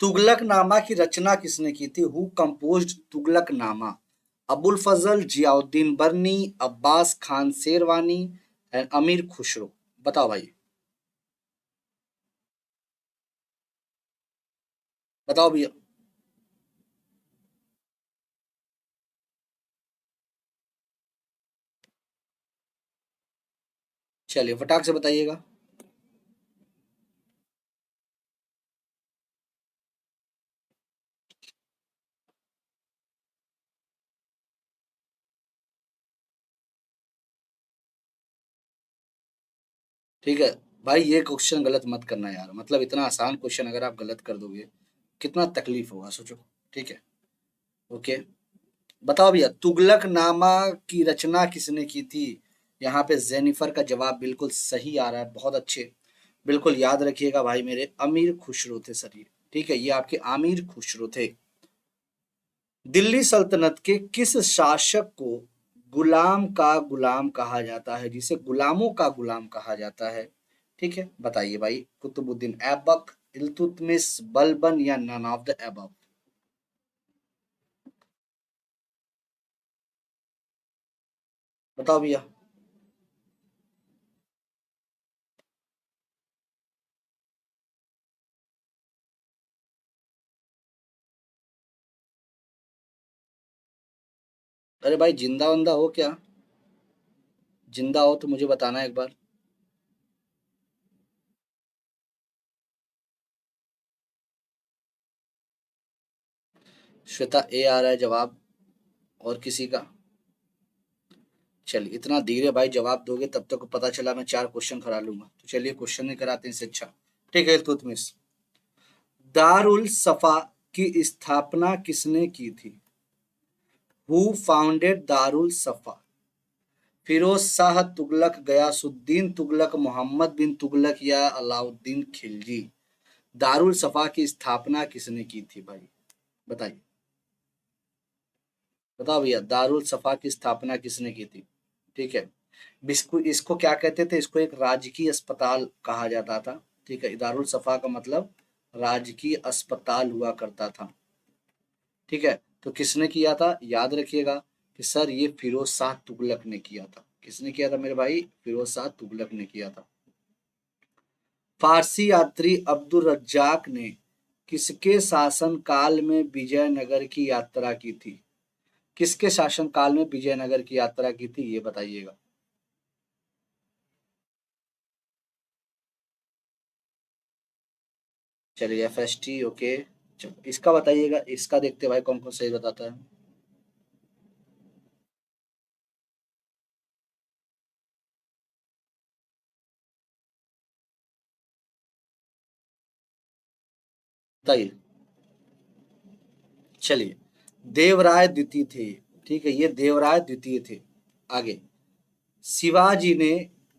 तुगलकनामा की रचना किसने की थी? Who composed Tughlaqnama? Abul Fazl, Ziauddin Barani, Abbas Khan Sherwani and Amir Khusrau. बताओ भाई, बताओ भैया। चलिए फटाक से बताइएगा। ठीक है भाई, ये क्वेश्चन गलत मत करना यार, मतलब इतना आसान क्वेश्चन अगर आप गलत कर दोगे कितना तकलीफ होगा, सोचो। ठीक है, ओके। बताओ भैया, तुगलकनामा की रचना किसने की थी? यहाँ पे जेनिफर का जवाब बिल्कुल सही आ रहा है, बहुत अच्छे। बिल्कुल याद रखिएगा भाई मेरे, अमीर खुसरो थे सर ये। ठीक है, ये आपके आमिर खुसरो थे। दिल्ली सल्तनत के किस शासक को गुलाम का गुलाम कहा जाता है, जिसे गुलामों का गुलाम कहा जाता है? ठीक है, बताइए भाई। कुतुबुद्दीन ऐबक, इल्तुतमिश, बलबन या नन ऑफ द अबव? बताओ भैया। अरे भाई, जिंदा वंदा हो क्या? जिंदा हो तो मुझे बताना एक बार। श्वेता ए आ रहा है जवाब। और किसी का? चलिए, इतना धीरे भाई जवाब दोगे तब तक पता चला मैं 4 क्वेश्चन करा लूंगा, तो चलिए क्वेश्चन नहीं कराते इससे अच्छा। ठीक है, इल्तुतमिश। दारुल सफा की स्थापना किसने की थी? हु फाउंडेड दारुल सफा? फिरोज शाह तुगलक, गयासुद्दीन तुगलक, मोहम्मद बिन तुगलक या अलाउद्दीन खिलजी? दारुल सफा की स्थापना किसने की थी भाई? बताइए, बताओ भैया, दारुल सफा की स्थापना किसने की थी? ठीक है, इसको इसको क्या कहते थे? इसको एक राजकीय अस्पताल कहा जाता था। ठीक है, दारुल सफा का मतलब राजकीय अस्पताल हुआ करता था। ठीक है, तो किसने किया था याद रखिएगा कि सर ये फिरोज शाह तुगलक ने किया था। किसने किया था मेरे भाई? फिरोज शाह तुगलक ने किया था। फारसी यात्री अब्दुल रज्जाक ने किसके शासन काल में विजयनगर की यात्रा की थी? किसके शासन काल में विजयनगर की यात्रा की थी, ये बताइएगा। चलिए, FST, ओके। चलो, इसका बताइएगा, इसका देखते हैं भाई कौन कौन सही बताता है। बताइए। चलिए, देवराय द्वितीय थे। ठीक है, ये देवराय द्वितीय थे। आगे, शिवाजी ने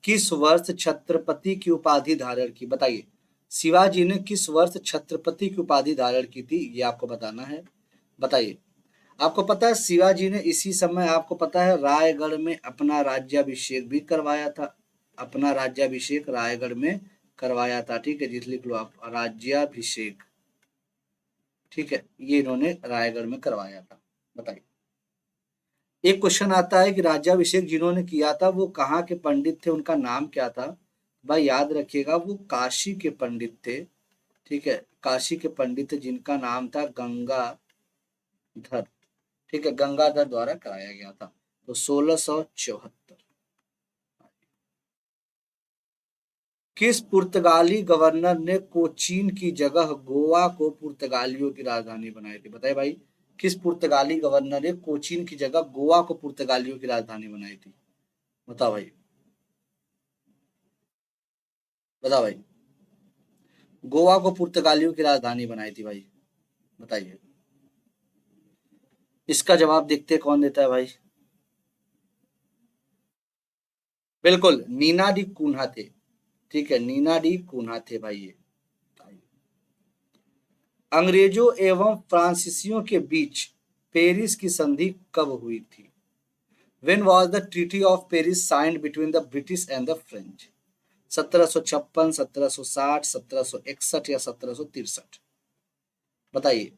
किस वर्ष छत्रपति की उपाधि धारण की? बताइए, शिवाजी ने किस वर्ष छत्रपति की उपाधि धारण की थी, ये आपको बताना है। बताइए। आपको पता है शिवाजी ने इसी समय, आपको पता है, रायगढ़ में अपना राज्याभिषेक भी करवाया था। अपना राज्याभिषेक रायगढ़ में करवाया था। ठीक है, जिस लिख लो आप, राज्याभिषेक। ठीक है, ये इन्होंने रायगढ़ में करवाया था। बताइए। एक क्वेश्चन आता है कि राज्याभिषेक जिन्होंने किया था वो कहाँ के पंडित थे, उनका नाम क्या था? भाई याद रखिएगा, वो काशी के पंडित थे। ठीक है, काशी के पंडित थे जिनका नाम था गंगाधर। ठीक है, गंगाधर द्वारा कराया गया था। तो 1674। किस पुर्तगाली गवर्नर ने कोचीन की जगह गोवा को पुर्तगालियों की राजधानी बनाई थी? बताइए भाई, किस पुर्तगाली गवर्नर ने कोचीन की जगह गोवा को पुर्तगालियों की राजधानी बनाई थी? बताओ भाई, बताओ भाई। गोवा को पुर्तगालियों की राजधानी बनाई थी भाई। बताइए। इसका जवाब देखते हैं कौन देता है भाई। बिल्कुल, नीना डी कुन्हा थे। ठीक है, नीना डी कुन्हा थे भाई ये। अंग्रेजों एवं फ्रांसीसियों के बीच पेरिस की संधि कब हुई थी? When was the Treaty of Paris signed between the British and the French? 1756, 1760, 1761 या 1763? बताइए।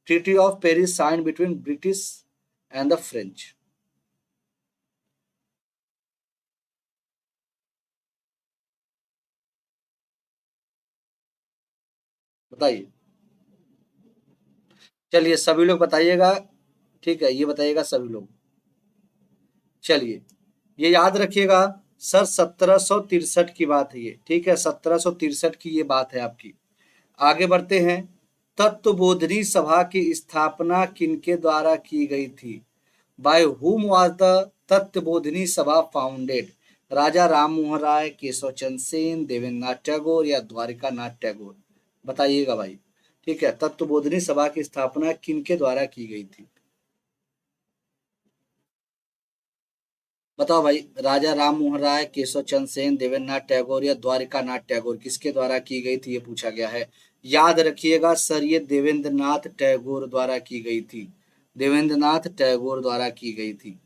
Treaty of Paris sign between British and the French. बताइए, चलिए सभी लोग बताइएगा। ठीक है, ये बताइएगा सभी लोग। चलिए, ये याद रखिएगा सर, 1763 की बात है ये। ठीक है, 1763 की ये बात है आपकी। आगे बढ़ते हैं। तत्वबोधिनी सभा की स्थापना किनके द्वारा की गई थी? By whom was the Tattvabodhini सभा फाउंडेड? राजा राम मोहन राय, केशव चंद्र सेन, देवेंद्र नाथ टैगोर या द्वारिका नाथ टैगोर? बताइएगा भाई। ठीक है, तत्वबोधिनी सभा की स्थापना किनके द्वारा की गई थी? बताओ भाई, राजा राम मोहन राय, केशव चंद्र सेन, देवेंद्र नाथ टैगोर या द्वारिका नाथ टैगोर, किसके द्वारा की गई थी ये पूछा गया है। याद रखिएगा सर, ये देवेंद्र नाथ टैगोर द्वारा की गई थी। देवेंद्र नाथ टैगोर द्वारा की गई थी।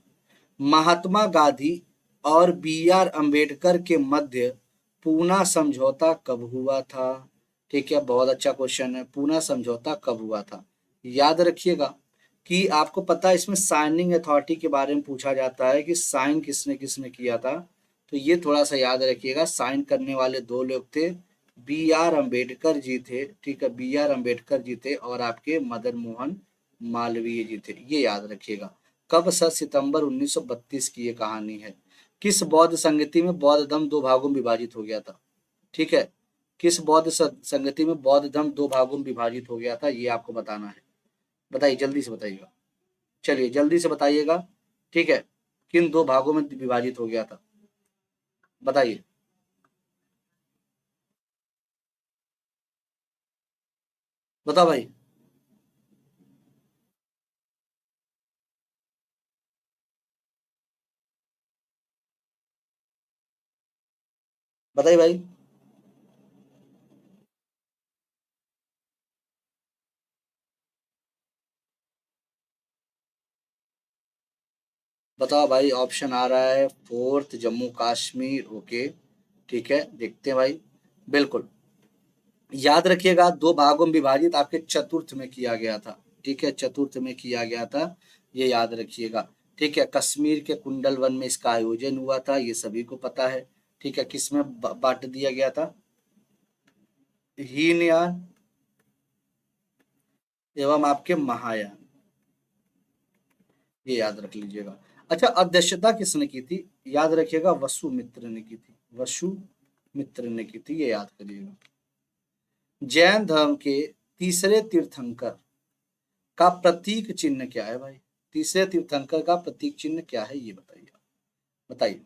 महात्मा गांधी और बी आर अम्बेडकर के मध्य पूना समझौता कब हुआ था? ठीक है, बहुत अच्छा क्वेश्चन है। पूना समझौता कब हुआ था? याद रखिएगा कि आपको पता है इसमें साइनिंग अथॉरिटी के बारे में पूछा जाता है कि साइन किसने किसने किया था। तो ये थोड़ा सा याद रखिएगा। साइन करने वाले दो लोग थे, बी आर अम्बेडकर जी थे। ठीक है, बी आर अम्बेडकर जी थे और आपके मदन मोहन मालवीय जी थे, ये याद रखिएगा। कब? 7 सितंबर 1932 की ये कहानी है। किस बौद्ध संगति में बौद्ध धर्म दो भागों में विभाजित हो गया था? ठीक है, किस बौद्ध संगति में बौद्ध धर्म दो भागों में विभाजित हो गया था, ये आपको बताना है। बताइए, जल्दी से बताइएगा। चलिए जल्दी से बताइएगा। ठीक है, किन दो भागों में विभाजित हो गया था? बताइए। बताओ भाई। बताइए भाई। बताओ भाई, ऑप्शन आ रहा है फोर्थ जम्मू कश्मीर। ओके, ठीक है, देखते हैं भाई। बिल्कुल, याद रखिएगा दो भागों में विभाजित आपके चतुर्थ में किया गया था। ठीक है, चतुर्थ में किया गया था, ये याद रखिएगा। ठीक है, कश्मीर के कुंडल वन में इसका आयोजन हुआ था, ये सभी को पता है। ठीक है, किस में बांट दिया गया था? हीनयान एवं आपके महायान, ये याद रख लीजिएगा। अच्छा, अध्यक्षता किसने की थी? याद रखिएगा वसुमित्र ने की थी। वसुमित्र ने की थी, ये याद करिएगा। जैन धर्म के तीसरे तीर्थंकर का प्रतीक चिन्ह क्या है भाई? तीसरे तीर्थंकर का प्रतीक चिन्ह क्या है, ये बताइए। बताइए।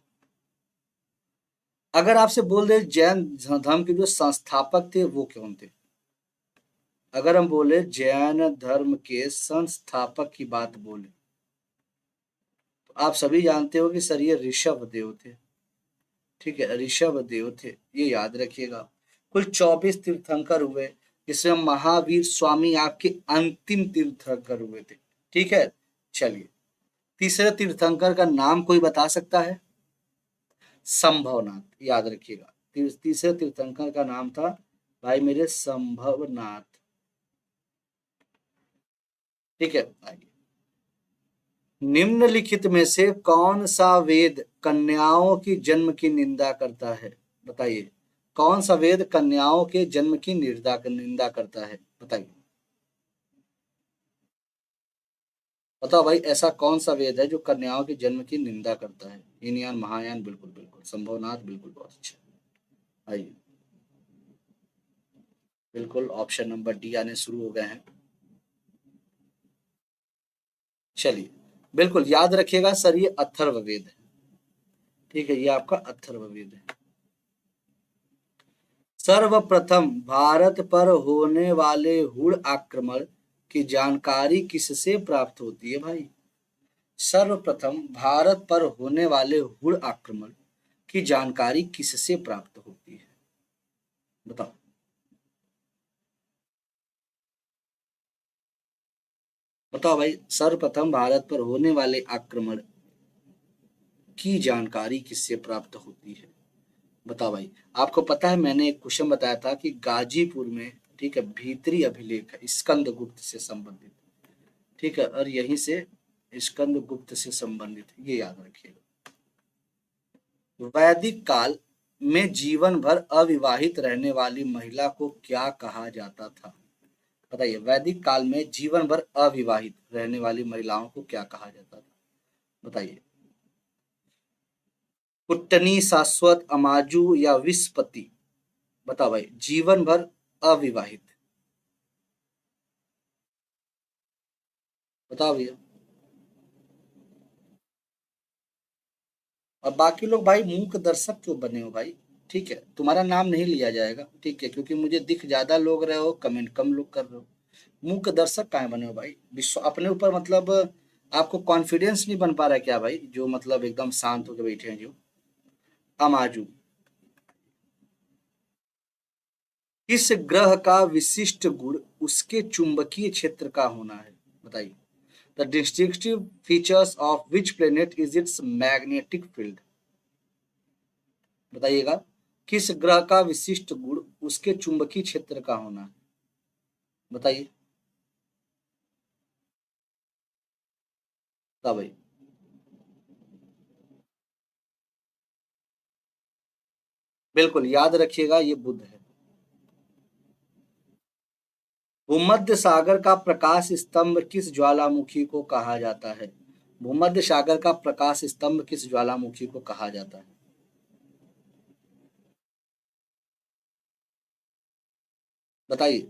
अगर आपसे बोल दे जैन धर्म के जो संस्थापक थे वो कौन थे? अगर हम बोले जैन धर्म के संस्थापक की बात बोले, तो आप सभी जानते हो कि सर ये ऋषभ देव थे। ठीक है, ऋषभ देव थे, ये याद रखिएगा। कुल 24 तीर्थंकर हुए, जिसमें महावीर स्वामी आपके अंतिम तीर्थंकर हुए थे। ठीक है, चलिए, तीसरे तीर्थंकर का नाम कोई बता सकता है? संभवनाथ, याद रखिएगा। तीसरे तीर्थंकर का नाम था भाई मेरे संभवनाथ। ठीक है, आइए। निम्नलिखित में से कौन सा वेद कन्याओं की जन्म की निंदा करता है? बताइए, कौन सा वेद कन्याओं के जन्म की निंदा करता है? बताइए। बताओ भाई, ऐसा कौन सा वेद है जो कन्याओं के जन्म की निंदा करता है? हीनयान, महायान, बिल्कुल बिल्कुल, संभवनाथ, बिल्कुल, बहुत अच्छा। आइए, बिल्कुल, ऑप्शन नंबर डी आने शुरू हो गए हैं। चलिए, बिल्कुल याद रखिएगा सर, ये अथर्ववेद है। ठीक है, ये आपका अथर्ववेद है। सर्वप्रथम भारत पर होने वाले हुण आक्रमण की जानकारी किससे प्राप्त होती है भाई? सर्वप्रथम भारत पर होने वाले हुण आक्रमण की जानकारी किससे प्राप्त होती है? बताओ। बताओ भाई, सर्वप्रथम भारत पर होने वाले आक्रमण की जानकारी किससे प्राप्त होती है? बताओ भाई। आपको पता है मैंने एक क्वेश्चन बताया था कि गाजीपुर में, ठीक है, भीतरी अभिलेख है, स्कंद गुप्त से संबंधित, ठीक है, और यहीं से स्कंद गुप्त से संबंधित है, ये याद रखिएगा। वैदिक काल में जीवन भर अविवाहित रहने वाली महिला को क्या कहा जाता था? बताइए, वैदिक काल में जीवन भर अविवाहित रहने वाली महिलाओं को क्या कहा जाता था? बताइए, कुट्टनी, शाश्वत, अमाजू या विस्पति? बताओ भाई, जीवन भर अविवाहित, बताओ भैया। और बाकी लोग भाई मूक दर्शक क्यों बने हो भाई? ठीक है, तुम्हारा नाम नहीं लिया जाएगा, ठीक है, क्योंकि मुझे दिख ज्यादा लोग रहे हो, कमेंट कम लोग कर रहे हो। मूक दर्शक काहे बने हो भाई? विश्व अपने ऊपर मतलब आपको कॉन्फिडेंस नहीं बन पा रहा है क्या भाई, जो मतलब एकदम शांत होकर बैठे हैं जो? अमाजू। किस ग्रह का विशिष्ट गुण उसके चुंबकीय क्षेत्र का होना है? बताइए, the distinctive features of which planet is it's magnetic field? बताइएगा, किस ग्रह का विशिष्ट गुण उसके चुंबकीय क्षेत्र का होना है? बताइए, तब भाई बिल्कुल याद रखिएगा, ये बुध है। भूमध्य सागर का प्रकाश स्तंभ किस ज्वालामुखी को कहा जाता है? भूमध्य सागर का प्रकाश स्तंभ किस ज्वालामुखी को कहा जाता है? बताइए,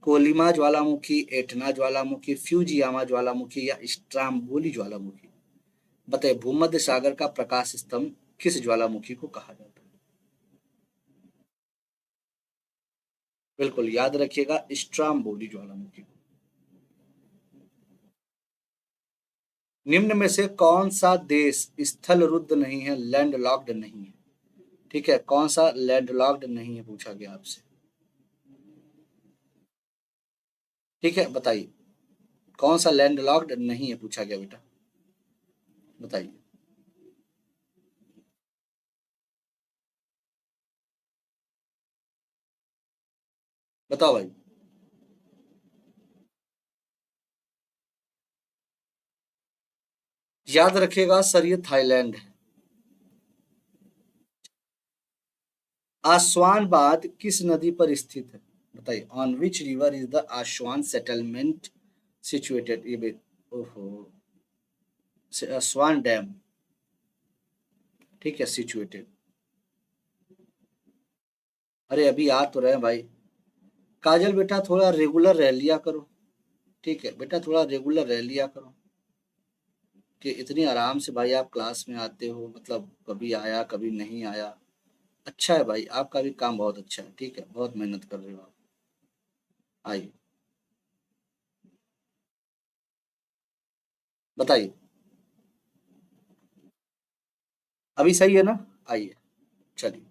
कोलिमा ज्वालामुखी, एटना ज्वालामुखी, फ्यूजियामा ज्वालामुखी या स्ट्राम्बोली ज्वालामुखी? बताइए, भूमध्य सागर का प्रकाश स्तंभ किस ज्वालामुखी को कहा जाता है? बिल्कुल याद रखिएगा, स्ट्राम्बोली ज्वालामुखी। निम्न में से कौन सा देश स्थल रुद्ध नहीं है, लैंड लॉक्ड नहीं है? ठीक है, कौन सा लैंड लॉक्ड नहीं है पूछा गया आपसे, ठीक है, बताइए, कौन सा लैंड लॉक्ड नहीं है पूछा गया बेटा, बताइए। बताओ भाई। याद रखिएगा सर, ये थाईलैंड है। आसवान बांध किस नदी पर स्थित है? बताइए, on which river is the आसवान settlement situated? ओहो, आसवान डैम, ठीक है, सिचुएटेड। अरे अभी आ तो रहे हैं भाई। काजल बेटा थोड़ा रेगुलर रह लिया करो, ठीक है बेटा, थोड़ा रेगुलर रह लिया करो, कि इतनी आराम से भाई आप क्लास में आते हो, मतलब कभी आया कभी नहीं आया। अच्छा है भाई, आपका भी काम बहुत अच्छा है, ठीक है, बहुत मेहनत कर रहे हो आप। आइए, बताइए, अभी सही है ना? आइए, चलिए।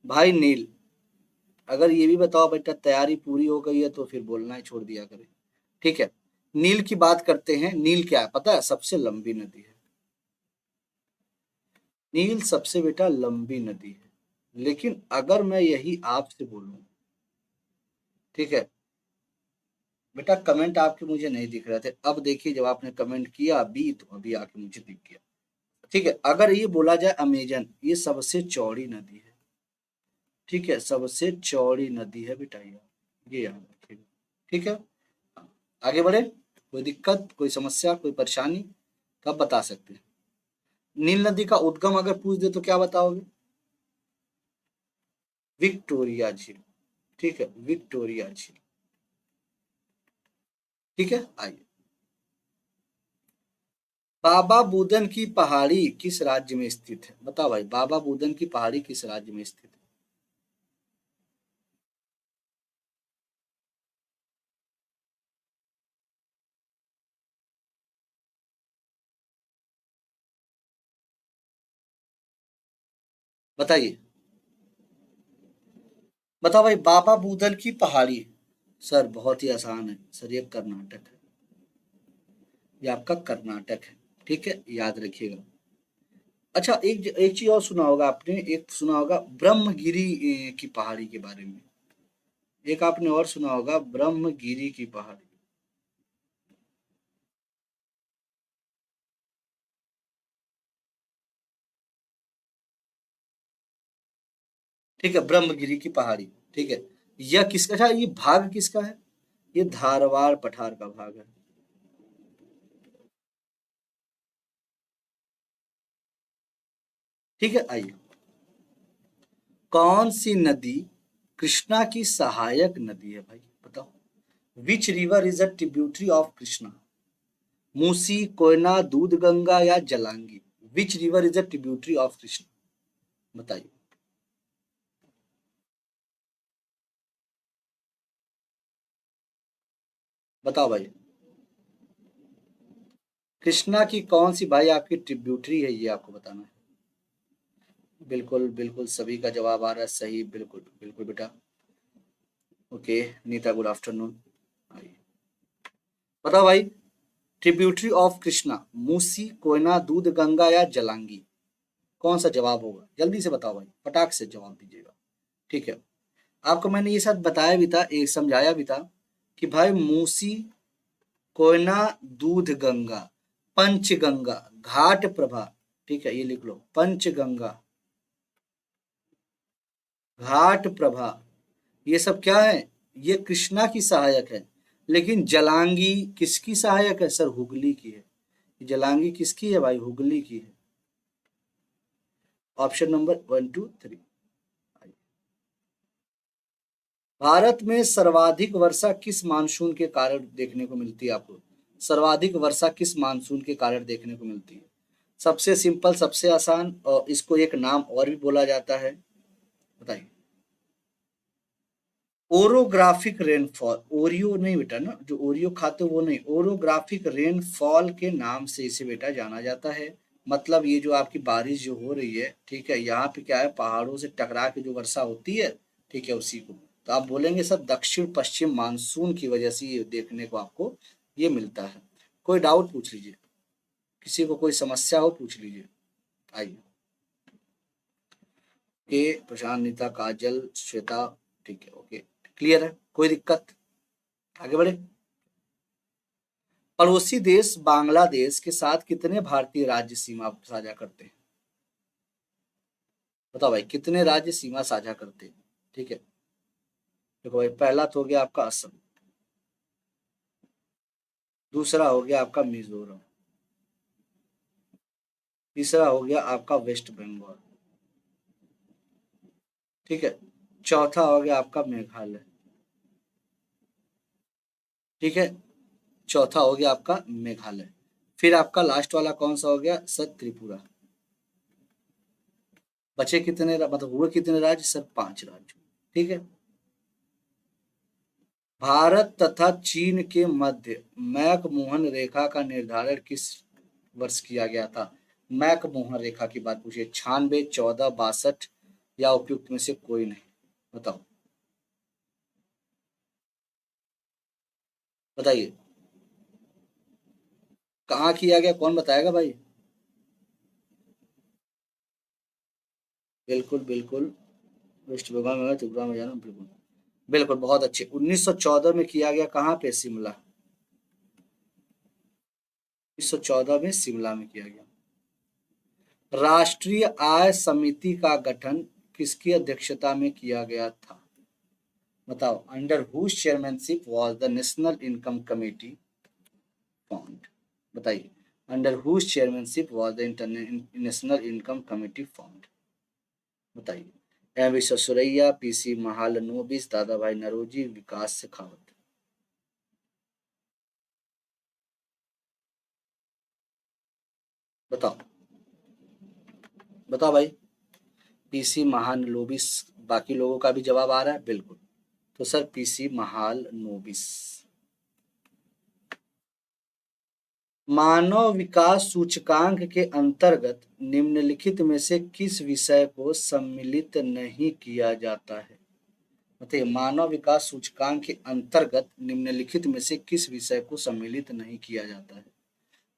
भाई नील, अगर ये भी बताओ बेटा तैयारी पूरी हो गई है तो फिर बोलना ही छोड़ दिया करें, ठीक है। नील की बात करते हैं। नील क्या है पता है? सबसे लंबी नदी है। नील सबसे बेटा लंबी नदी है। लेकिन अगर मैं यही आपसे बोलूं, ठीक है बेटा, कमेंट आपके मुझे नहीं दिख रहे थे, अब देखिए जब आपने कमेंट किया अभी, तो अभी आके मुझे दिख गया, ठीक है। अगर ये बोला जाए अमेजन, ये सबसे चौड़ी नदी है, ठीक है, सबसे चौड़ी नदी है बेटा ये याद रखिएगा, ठीक है। आगे बढ़े, कोई दिक्कत, कोई समस्या, कोई परेशानी, कब बता सकते हैं? नील नदी का उद्गम अगर पूछ दे तो क्या बताओगे? विक्टोरिया झील, ठीक है, विक्टोरिया झील, ठीक है। आइए, बाबा बुदन की पहाड़ी किस राज्य में स्थित है? बताओ भाई, बाबा बुदन की पहाड़ी किस राज्य में स्थित है? बताइए, बताओ भाई, बाबा बुदन की पहाड़ी। सर बहुत ही आसान है सर, ये कर्नाटक है, ये आपका कर्नाटक है, ठीक है, याद रखिएगा। अच्छा, एक एक चीज और सुना होगा आपने, एक सुना होगा ब्रह्मगिरी की पहाड़ी के बारे में, एक आपने और सुना होगा, ब्रह्मगिरी की पहाड़ी। ठीक है, ब्रह्मगिरी की पहाड़ी। ठीक है, यह किसका, अच्छा ये भाग किसका है? ये धारवाड़ पठार का भाग है। ठीक है, आइए, कौन सी नदी कृष्णा की सहायक नदी है भाई, बताओ। Which river is a tributary of Krishna? Musi, Koyna, Dudh Ganga या Jalangi? Which river is a tributary of Krishna, बताइए। बताओ भाई, कृष्णा की कौन सी भाई आपकी ट्रिब्यूटरी है, ये आपको बताना है। बिल्कुल बिल्कुल, सभी का जवाब आ रहा है सही, बिल्कुल बिल्कुल बेटा। Okay, Neeta good afternoon. आइए, बताओ भाई, ट्रिब्यूटरी ऑफ कृष्णा, मूसी, कोयना, दूध गंगा या जलांगी? कौन सा जवाब होगा, जल्दी से बताओ भाई, फटाक से जवाब दीजिएगा। ठीक है, आपको मैंने ये सब बताया भी था, एक समझाया भी था कि भाई मूसी, कोयना, दूध गंगा, पंचगंगा, घाट प्रभा। ठीक है, ये लिख लो, पंचगंगा, घाट प्रभा, ये सब क्या है? ये कृष्णा की सहायक है। लेकिन जलांगी किसकी सहायक है सर? हुगली की है। जलांगी किसकी है भाई? हुगली की है। Option number 1 2 3। भारत में सर्वाधिक वर्षा किस मानसून के कारण देखने को मिलती है आपको? सर्वाधिक वर्षा किस मानसून के कारण देखने को मिलती है? सबसे सिंपल, सबसे आसान, और इसको एक नाम और भी बोला जाता है, बताइए। ओरोग्राफिक रेनफॉल, ओरियो नहीं बेटा ना, जो ओरियो खाते हो वो नहीं, ओरोग्राफिक रेनफॉल के नाम से इसे बेटा जाना जाता है। मतलब ये जो आपकी बारिश जो हो रही है, ठीक है, यहाँ पे क्या है, पहाड़ों से टकरा के जो वर्षा होती है, ठीक है, उसी को तो आप बोलेंगे सब दक्षिण पश्चिम मानसून की वजह से ये देखने को आपको ये मिलता है। कोई डाउट पूछ लीजिए, किसी को कोई समस्या हो पूछ लीजिए। आइए, के प्रशांत, नीता, काजल, श्वेता, ठीक है, ओके, क्लियर है, कोई दिक्कत? आगे बढ़े। पड़ोसी देश बांग्लादेश के साथ कितने भारतीय राज्य सीमा साझा करते हैं? बताओ भाई, कितने राज्य सीमा साझा करते हैं? ठीक है, देखो भाई, पहला तो हो गया आपका असम, दूसरा हो गया आपका मिजोरम, तीसरा हो गया आपका वेस्ट बंगाल, ठीक है, चौथा हो गया आपका मेघालय, ठीक है, चौथा हो गया आपका मेघालय। फिर आपका लास्ट वाला कौन सा हो गया सर? त्रिपुरा। बचे कितने मतलब हुए कितने राज्य सर? 5 राज्य। ठीक है, भारत तथा चीन के मध्य मैकमोहन रेखा का निर्धारण किस वर्ष किया गया था? मैकमोहन रेखा की बात पूछिए, 96, 14, 62 या उपयुक्त में से कोई नहीं, बताओ, बताइए। कहाँ किया गया, कौन बताएगा भाई? बिल्कुल बिल्कुल, वेस्ट बंगाल में, त्रिपुरा में जाना, बिल्कुल बिल्कुल, बहुत अच्छे। 1914 में किया गया, कहाँ पे? शिमला। 1914 में शिमला में किया गया। राष्ट्रीय आय समिति का गठन किसकी अध्यक्षता में किया गया था? बताओ, under whose chairmanship was the national income committee formed? बताइए, under whose chairmanship was the national income committee formed? बताइए। M Visvesvaraya, PC Mahalanobis, Dadabhai Naoroji, विकास शेखावत? बताओ, बताओ भाई। पीसी महालनोबिस, बाकी लोगों का भी जवाब आ रहा है, बिल्कुल। तो सर पीसी महालनोबिस। मानव विकास सूचकांक के अंतर्गत निम्नलिखित में से किस विषय को सम्मिलित नहीं किया जाता है? बताइए, मानव विकास सूचकांक के अंतर्गत निम्नलिखित में से किस विषय को सम्मिलित नहीं किया जाता है?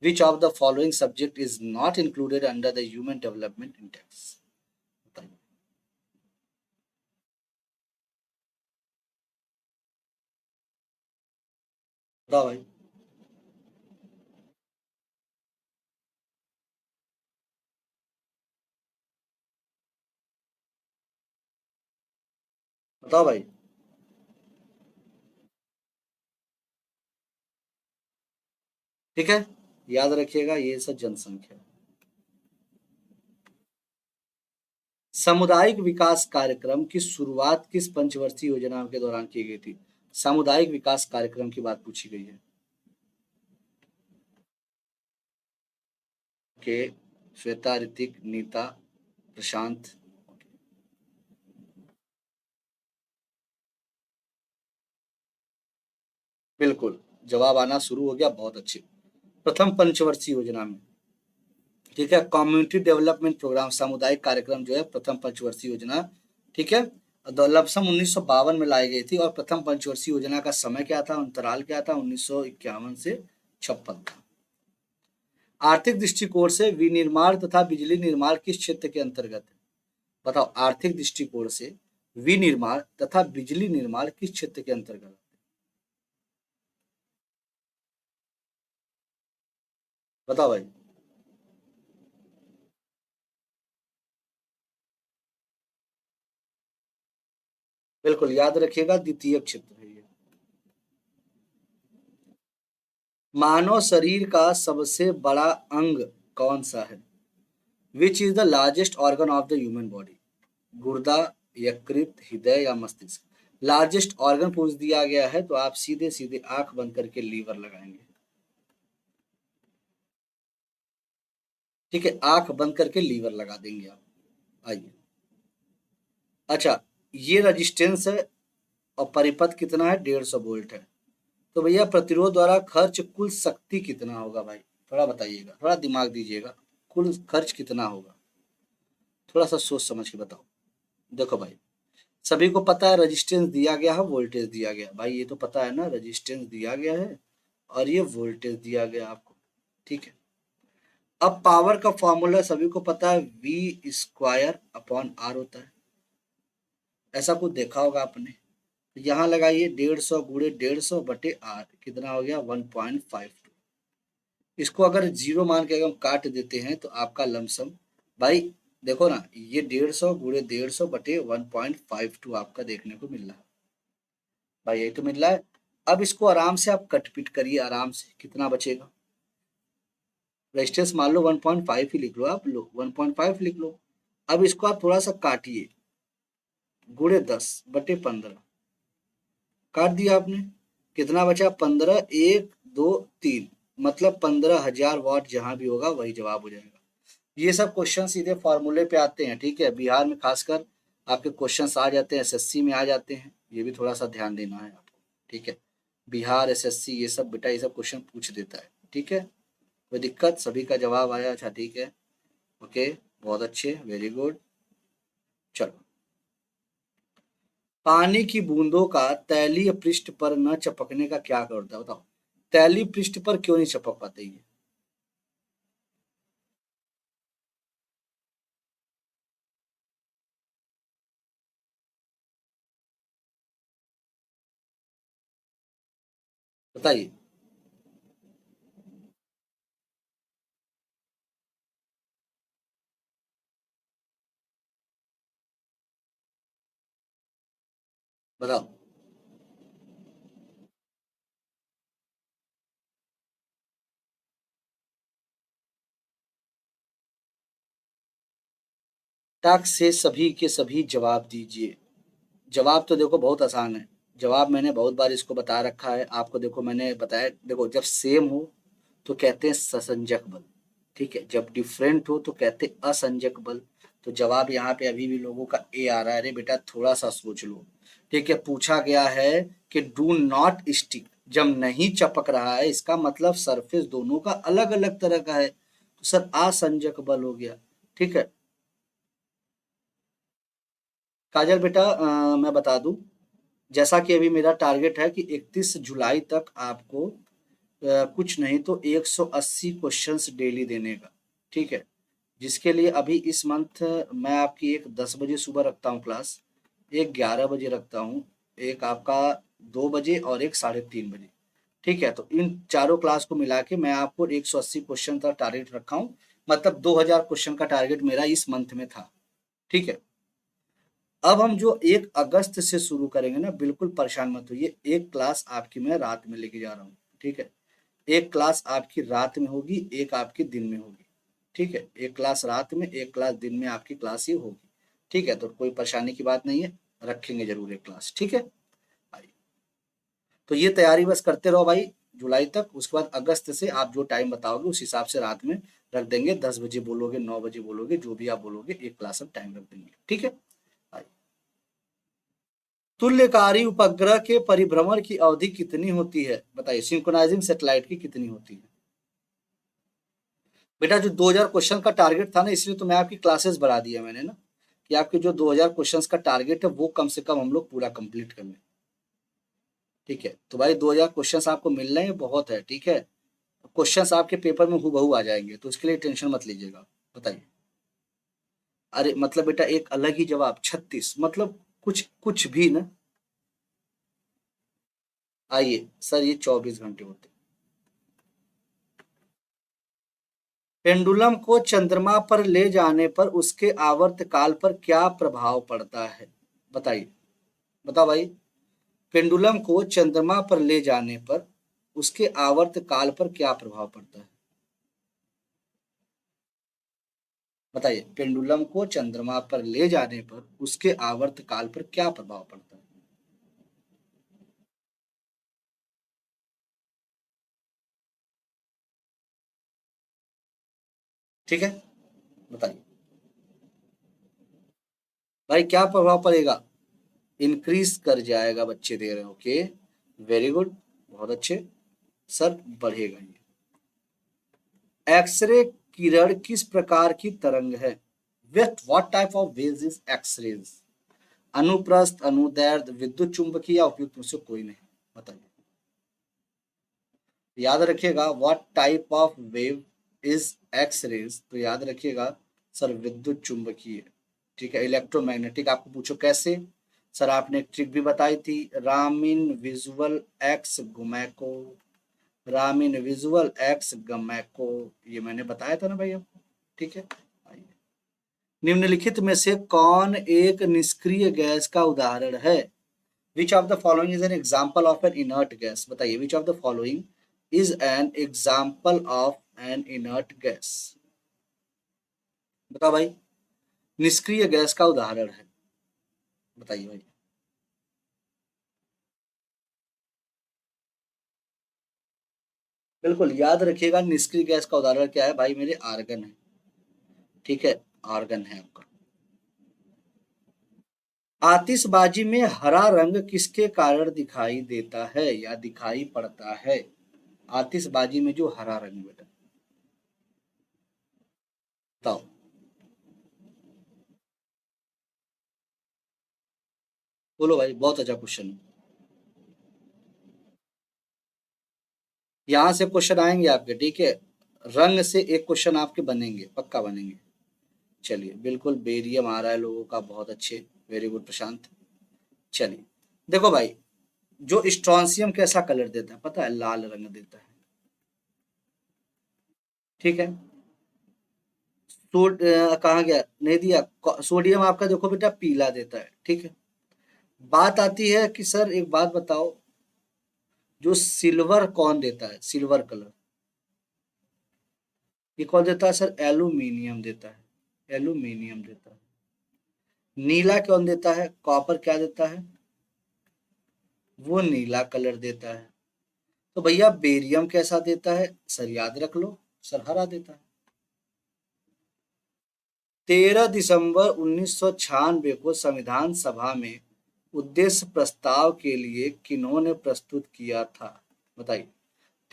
Which of the following subject is not included under the human development index? बताइए। बताओ भाई। बताओ भाई। ठीक है, याद रखिएगा ये सब जनसंख्या। सामुदायिक विकास कार्यक्रम की शुरुआत किस पंचवर्षीय योजना के दौरान की गई थी? सामुदायिक विकास कार्यक्रम की बात पूछी गई है। के श्वेता, ऋतिक, नीता, प्रशांत। बिल्कुल, जवाब आना शुरू हो गया, बहुत अच्छे। प्रथम पंचवर्षीय योजना में, ठीक है, कम्युनिटी डेवलपमेंट प्रोग्राम, सामुदायिक कार्यक्रम जो है प्रथम पंचवर्षीय योजना, ठीक है, लमसम 1952 में लाई गई थी। और प्रथम पंचवर्षीय योजना का समय क्या था, अंतराल क्या था, 1951 से 56 था। आर्थिक दृष्टिकोण से विनिर्माण तथा बिजली निर्माण किस क्षेत्र के अंतर्गत है? बताओ, आर्थिक दृष्टिकोण से विनिर्माण तथा बिजली निर्माण किस क्षेत्र के अंतर्गत है? बताओ भाई। बिल्कुल याद रखिएगा, द्वितीय क्षेत्र है ये। मानव शरीर का सबसे बड़ा अंग कौन सा है? Which is the largest organ of the human body? गुर्दा, यकृत, हृदय या मस्तिष्क? लार्जेस्ट ऑर्गन पूछ दिया गया है तो आप सीधे सीधे आंख बंद करके लीवर लगाएंगे। ठीक है, आंख बंद करके लीवर लगा देंगे आप। आइए। अच्छा, ये रजिस्टेंस है और परिपथ कितना है, 150 वोल्ट है। तो भैया प्रतिरोध द्वारा खर्च कुल शक्ति कितना होगा भाई? थोड़ा बताइएगा, थोड़ा दिमाग दीजिएगा। कुल खर्च कितना होगा? थोड़ा सा सोच समझ के बताओ। देखो भाई, सभी को पता है रेजिस्टेंस दिया गया है, वोल्टेज दिया गया भाई, ये तो पता है ना, रेजिस्टेंस दिया गया है और ये वोल्टेज दिया गया आपको। ठीक है, अब पावर का फॉर्मूला सभी को पता है, वी स्क्वायर अपॉन आर होता है। ऐसा कुछ देखा होगा आपने। यहाँ लगाइए 150 गुणे 150 बटे आर, कितना हो गया, 1.52। इसको अगर जीरो मान के हम काट देते हैं तो आपका लमसम, भाई देखो ना, ये 150 गुणे 150 बटे 1.52 आपका देखने को मिल रहा है। भाई यही तो मिल रहा है। अब इसको आराम से आप कटपिट करिए, आराम से कितना बचेगा। रेजिस्टेंस मान लो 1.5 ही लिख लो, आप लो 1.5 लिख लो। अब इसको आप थोड़ा सा काटिए, गुणे 10 बटे 15, काट दिया आपने, कितना बचा, 15, 1, 2, 3, मतलब 15,000 वाट, जहां भी होगा वही जवाब हो जाएगा। ये सब क्वेश्चन सीधे फॉर्मूले पे आते हैं, ठीक है, बिहार में खासकर आपके क्वेश्चंस आ जाते हैं, एसएससी में आ जाते हैं, ये भी थोड़ा सा ध्यान देना है आपको। ठीक है, बिहार एसएससी ये सब बेटा, ये सब क्वेश्चन पूछ देता है। ठीक है, कोई दिक्कत, सभी का जवाब आया, अच्छा ठीक है, ओके, बहुत अच्छे, वेरी गुड। चलो, पानी की बूंदों का तैलीय पृष्ठ पर न चपकने का क्या कारण होता है? बताओ, तैलीय पृष्ठ पर क्यों नहीं चपक पाते ये? बताइए। बताओ। टक से सभी के सभी जवाब दीजिए। जवाब तो देखो बहुत आसान है। जवाब मैंने बहुत बार इसको बता रखा है आपको, देखो मैंने बताया, देखो जब सेम हो तो कहते हैं ससंजक बल, ठीक है, जब डिफरेंट हो तो कहते हैं असंजक बल। तो जवाब यहाँ पे अभी भी लोगों का ए आ रहा है, अरे बेटा थोड़ा सा सोच लो। ठीक है, पूछा गया है कि डू नॉट स्टिक, जब नहीं चपक रहा है इसका मतलब सरफेस दोनों का अलग अलग तरह का है, तो सर असंजक बल हो गया। ठीक है, काजल बेटा, मैं बता दूं, जैसा कि अभी मेरा टारगेट है कि 31 जुलाई तक आपको कुछ नहीं तो 180 क्वेश्चंस डेली देने का। ठीक है, जिसके लिए अभी इस मंथ मैं आपकी एक 10 बजे सुबह रखता हूँ क्लास, एक 11 बजे रखता हूँ, एक आपका 2 बजे और एक 3:30 बजे। ठीक है, तो इन चारों क्लास को मिला के मैं आपको 180 क्वेश्चन का टारगेट रखा हूँ, मतलब 2000 क्वेश्चन का टारगेट मेरा इस मंथ में था। ठीक है, अब हम जो 1 अगस्त से शुरू करेंगे ना, बिल्कुल परेशान मत होइए, एक क्लास आपकी मैं रात में लेके जा रहा हूँ। ठीक है, एक क्लास आपकी रात में होगी, एक आपकी दिन में होगी। ठीक है, एक क्लास रात में, एक क्लास दिन में आपकी क्लास ये होगी। ठीक है, तो कोई परेशानी की बात नहीं है, रखेंगे जरूर एक क्लास। ठीक है, आइए। तो ये तैयारी बस करते रहो भाई जुलाई तक, उसके बाद अगस्त से आप जो टाइम बताओगे उस हिसाब से रात में रख देंगे। 10 बजे बोलोगे, 9 बजे बोलोगे, जो भी आप बोलोगे, एक क्लास अब टाइम रख देंगे। ठीक है, आइए। तुल्यकारी उपग्रह के परिभ्रमण की अवधि कितनी होती है, बताइए। सिंक्रोनाइजिंग सैटेलाइट की कितनी होती है? बेटा जो 2000 क्वेश्चन का टारगेट था ना, इसलिए तो मैं आपकी क्लासेस बढ़ा दिया मैंने ना, कि आपके जो 2000 क्वेश्चंस का टारगेट है वो कम से कम हम लोग पूरा कंप्लीट कर लें। ठीक है, तो भाई 2000 क्वेश्चंस आपको मिल रहे हैं, बहुत है। ठीक है, क्वेश्चंस आपके पेपर में हूबहू आ जाएंगे, तो उसके लिए टेंशन मत लीजिएगा। बताइए। अरे मतलब बेटा एक अलग ही जवाब, 36 मतलब कुछ कुछ भी ना। आइए सर, ये 24 घंटे होते हैं। पेंडुलम को चंद्रमा पर ले जाने पर उसके आवर्तकाल पर क्या प्रभाव पड़ता है, बताइए। बताओ भाई, पेंडुलम को चंद्रमा पर ले जाने पर उसके आवर्तकाल पर क्या प्रभाव पड़ता है, बताइए। पेंडुलम को चंद्रमा पर ले जाने पर उसके आवर्तकाल पर क्या प्रभाव पड़ता है? ठीक है, बताइए भाई क्या प्रभाव पड़ेगा। इंक्रीज कर जाएगा, बच्चे दे रहे हो। ओके, वेरी गुड, बहुत अच्छे। सर बढ़ेगा ये। एक्सरे किरण किस प्रकार की तरंग है? With what type of waves is X-rays? अनुप्रस्थ, अनुदैर्ध्य, विद्युत चुंबकीय या उपयुक्त में से कोई नहीं, बताइए। याद रखिएगा, what type of wave is X-rays, तो याद रखिएगा सर विद्युत चुंबकीय। ठीक है, इलेक्ट्रोमैग्नेटिक आपको पूछो कैसे, सर आपने एक ट्रिक भी बताई थी, रामिन विजुअल एक्स गुमैको, रामिन विजुअल एक्स गमैको, ये मैंने बताया था ना भाई आपको। ठीक है, आइए। निम्नलिखित में से कौन एक निष्क्रिय गैस का उदाहरण है? Which of the following is an example of an inert gas, बताइए। Which of the following is an example of an inert gas, बताओ भाई। निष्क्रिय गैस का उदाहरण है, बताइए भाई। बिल्कुल याद रखिएगा, निष्क्रिय गैस का उदाहरण क्या है भाई मेरे, आर्गन है। ठीक है, आर्गन है आपका। आतिशबाजी में हरा रंग किसके कारण दिखाई देता है या दिखाई पड़ता है? आतिशबाजी में जो हरा रंग, बेटा बताओ। बोलो भाई, बहुत अच्छा क्वेश्चन है। यहाँ से क्वेश्चन आएंगे आपके। ठीक है, रंग से एक क्वेश्चन आपके बनेंगे, पक्का बनेंगे। चलिए, बिल्कुल बेरियम आ रहा है लोगों का, बहुत अच्छे, वेरी गुड प्रशांत। चलिए, देखो भाई, जो स्ट्रॉन्सियम कैसा कलर देता है पता है, लाल रंग देता है। ठीक है, कहाँ गया, नहीं दिया। सोडियम आपका देखो बेटा पीला देता है। ठीक है, बात आती है कि सर एक बात बताओ, जो सिल्वर कौन देता है, सिल्वर कलर, ये कौन देता है सर? एल्यूमिनियम देता है, एल्यूमिनियम देता है। नीला कौन देता है? कॉपर क्या देता है? वो नीला कलर देता है। तो भैया बेरियम कैसा देता है सर? याद रख लो सर, हरा देता है। 13 दिसंबर 1996 को संविधान सभा में उद्देश्य प्रस्ताव के लिए किन्होंने प्रस्तुत किया था, बताइए।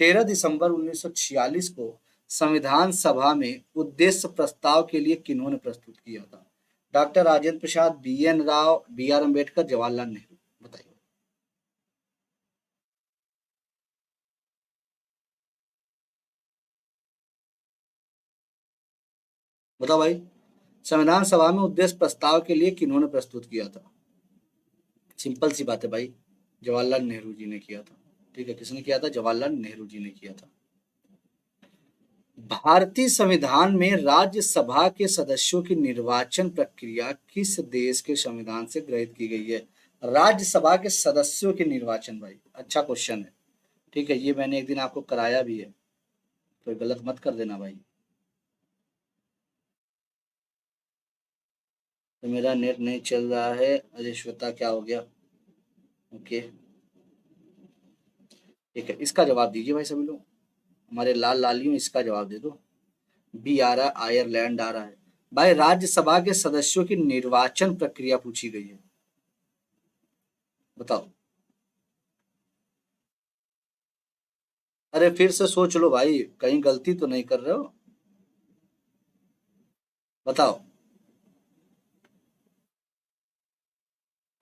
13 दिसंबर 1946 को संविधान सभा में उद्देश्य प्रस्ताव के लिए किन्होंने प्रस्तुत किया था? Doctor Rajendra Prasad, B N Rao, B R Ambedkar, Jawaharlal Nehru, बताइए। बताओ भाई, संविधान सभा में उद्देश्य प्रस्ताव के लिए किन्होंने प्रस्तुत किया था? सिंपल सी बात है भाई, जवाहरलाल नेहरू जी ने किया था। ठीक है, किसने किया था? जवाहरलाल नेहरू जी ने किया था। भारतीय संविधान में राज्यसभा के सदस्यों की निर्वाचन प्रक्रिया किस देश के संविधान से ग्रहित की गई है? राज्यसभा के सदस्यों के निर्वाचन, भाई अच्छा क्वेश्चन है। ठीक है, ये मैंने एक दिन आपको कराया भी है, तो गलत मत कर देना भाई। तो मेरा नेट नहीं चल रहा है, अजय श्वेता क्या हो गया? ओके, ठीक है, इसका जवाब दीजिए भाई सभी लोग, हमारे लाल लालियों इसका जवाब दे दो। बी आ रहा है, आयरलैंड आ रहा है। भाई राज्यसभा के सदस्यों की निर्वाचन प्रक्रिया पूछी गई है, बताओ। अरे फिर से सोच लो भाई, कहीं गलती तो नहीं कर रहे हो, बताओ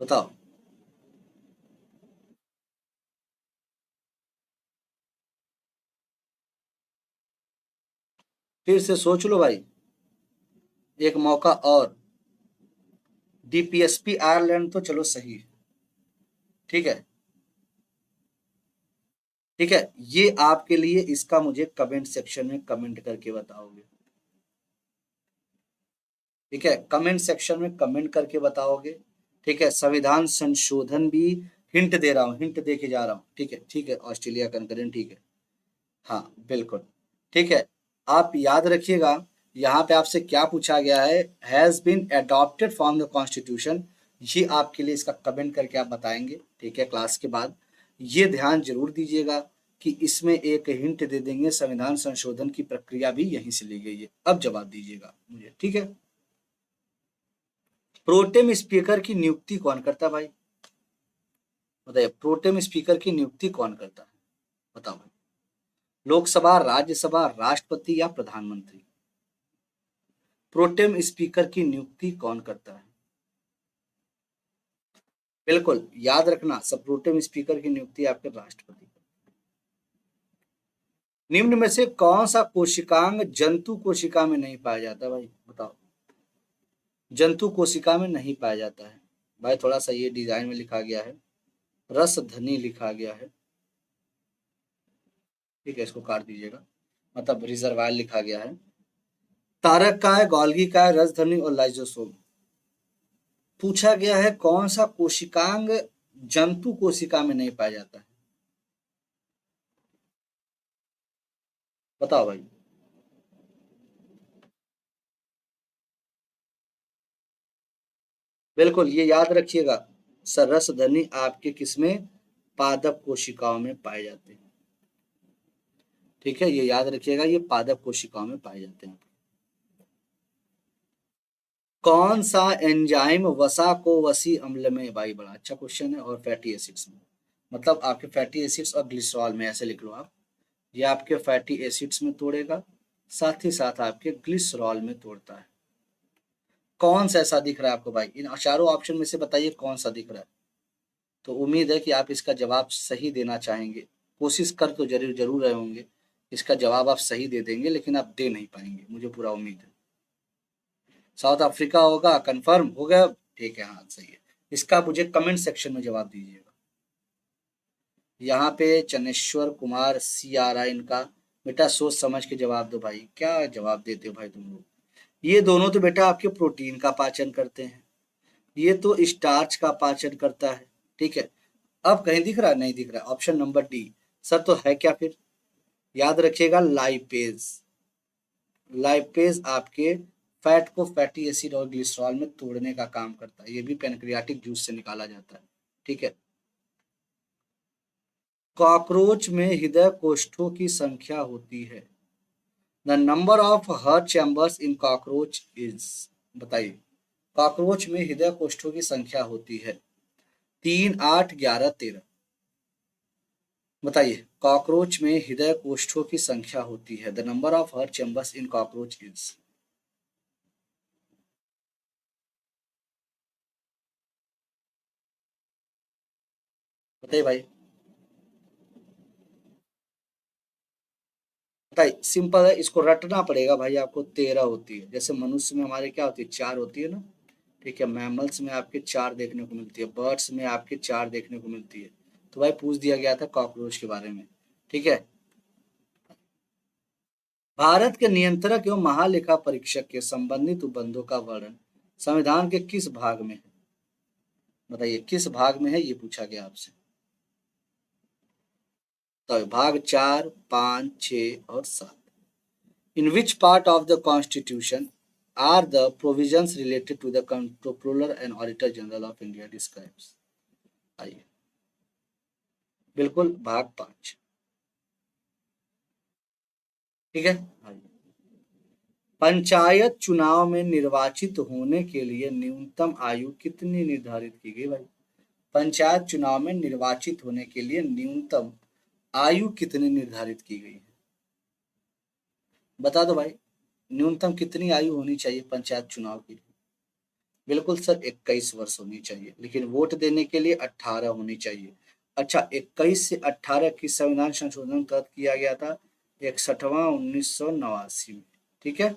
बताओ। फिर से सोच लो भाई, एक मौका और। डीपीएसपी आयरलैंड तो चलो सही है, ठीक है। ठीक है, ये आपके लिए, इसका मुझे कमेंट सेक्शन में कमेंट करके बताओगे। ठीक है, कमेंट सेक्शन में कमेंट करके बताओगे। ठीक है, संविधान संशोधन भी हिंट दे रहा हूँ, हिंट दे के जा रहा हूँ। ठीक है, ठीक है, ऑस्ट्रेलिया कंकरेंट, ठीक है। हाँ बिल्कुल, ठीक है। आप याद रखिएगा, यहाँ पे आपसे क्या पूछा गया है, has been adopted from the constitution. ये आपके लिए, इसका कमेंट करके आप बताएंगे, ठीक है, क्लास के बाद। ये ध्यान जरूर दीजिएगा कि इसमें एक हिंट दे देंगे, संविधान संशोधन की प्रक्रिया भी यहीं से ली गई है। अब जवाब दीजिएगा मुझे, ठीक है। प्रोटेम स्पीकर की नियुक्ति कौन करता है भाई? बताइए, प्रोटेम स्पीकर की नियुक्ति कौन करता है? बताओ भाई। लोकसभा, राज्यसभा, राष्ट्रपति या प्रधानमंत्री? प्रोटेम स्पीकर की नियुक्ति कौन करता है? बिल्कुल याद रखना, सब प्रोटेम स्पीकर की नियुक्ति आपके राष्ट्रपति। निम्न में से कौन सा कोशिकांग जंतु कोशिका में नहीं पाया जाता भाई? बताओ, जंतु कोशिका में नहीं पाया जाता है। भाई थोड़ा सा ये डिजाइन में लिखा गया है, रसधनी लिखा गया है, ठीक है, इसको काट दीजिएगा, मतलब रिजर्वायर लिखा गया है। तारक का है, गोल्गी का है, रसधनी और लाइजोसोम। पूछा गया है कौन सा कोशिकांग जंतु कोशिका में नहीं पाया जाता है, बताओ भाई। बिल्कुल, ये याद रखिएगा, सरसधनी आपके किसमें, पादप कोशिकाओं में पाए जाते हैं। ठीक है, ये याद रखिएगा, ये पादप कोशिकाओं में पाए जाते हैं। कौन सा एंजाइम वसा को वसी अम्ल में, भाई बड़ा अच्छा क्वेश्चन है, और फैटी एसिड्स में, मतलब आपके फैटी एसिड्स और ग्लिसरॉल में, ऐसे लिख लो आप। ये आपके फैटी एसिड्स में तोड़ेगा, साथ ही साथ आपके ग्लिसरॉल में तोड़ता है। कौन सा ऐसा दिख रहा है आपको भाई? इन चारों ऑप्शन में से बताइए कौन सा दिख रहा है। तो उम्मीद है कि आप इसका जवाब सही देना चाहेंगे, कोशिश कर तो जरूर जरूर रहे होंगे, इसका जवाब आप सही दे देंगे, लेकिन आप दे नहीं पाएंगे, मुझे पूरा उम्मीद है। साउथ अफ्रीका होगा, कंफर्म हो गया? ठीक है, हाँ सही है। इसका मुझे कमेंट सेक्शन में जवाब दीजिएगा। यहाँ पे चनेश्वर कुमार सी आ रहा है इनका। बेटा सोच समझ के जवाब दो भाई, क्या जवाब देते हो भाई तुम लोग। ये दोनों तो बेटा आपके प्रोटीन का पाचन करते हैं, ये तो स्टार्च का पाचन करता है। ठीक है, अब कहीं दिख रहा है? नहीं दिख रहा। Option number D. सर तो है क्या फिर? याद रखिएगा, लाइपेज। लाइपेज आपके फैट को फैटी एसिड और ग्लिसरॉल में तोड़ने का काम करता है, ये भी पैनक्रियाटिक जूस से निकाला जाता है। ठीक है, कॉकरोच में हृदय कोष्ठों की संख्या होती है, the number of heart chambers in cockroach is, बताइए। कॉकरोच में हृदय कोष्ठों की संख्या होती है 3, 8, 11, 13। बताइए, कॉकरोच में हृदय कोष्ठों की संख्या होती है, the number of heart chambers in cockroach is. बताइए भाई, बताइए, सिंपल है, इसको रटना पड़ेगा भाई आपको। 13 होती है, जैसे मनुष्य में हमारे क्या होती है, 4 होती है ना। ठीक है, मैमल्स में आपके 4 देखने को मिलती है, बर्ड्स में आपके 4 देखने को मिलती है, तो भाई पूछ दिया गया था कॉकरोच के बारे में। ठीक है। भारत के नियंत्रक एवं महालेखा परीक्षक के संबंधित उपबंधों का वर्णन संविधान के किस भाग में है? बताइए किस भाग में है, ये पूछा गया आपसे। तो भाग 4, 5, 6 और 7। In which part of the constitution are the provisions related to the controller and auditor general of India describes? आइए, बिल्कुल भाग 5। ठीक है। आइए, पंचायत चुनाव में निर्वाचित होने के लिए न्यूनतम आयु कितनी निर्धारित की गई भाई? पंचायत चुनाव में निर्वाचित होने के लिए न्यूनतम आयु कितनी निर्धारित की गई है? बता दो भाई, न्यूनतम कितनी आयु होनी चाहिए पंचायत चुनाव के लिए? बिल्कुल सर, 21 वर्ष होनी चाहिए, लेकिन वोट देने के लिए 18 होनी चाहिए। अच्छा, 21 से 18 की संविधान संशोधन कब किया गया था? 61वां 1989 में। ठीक है।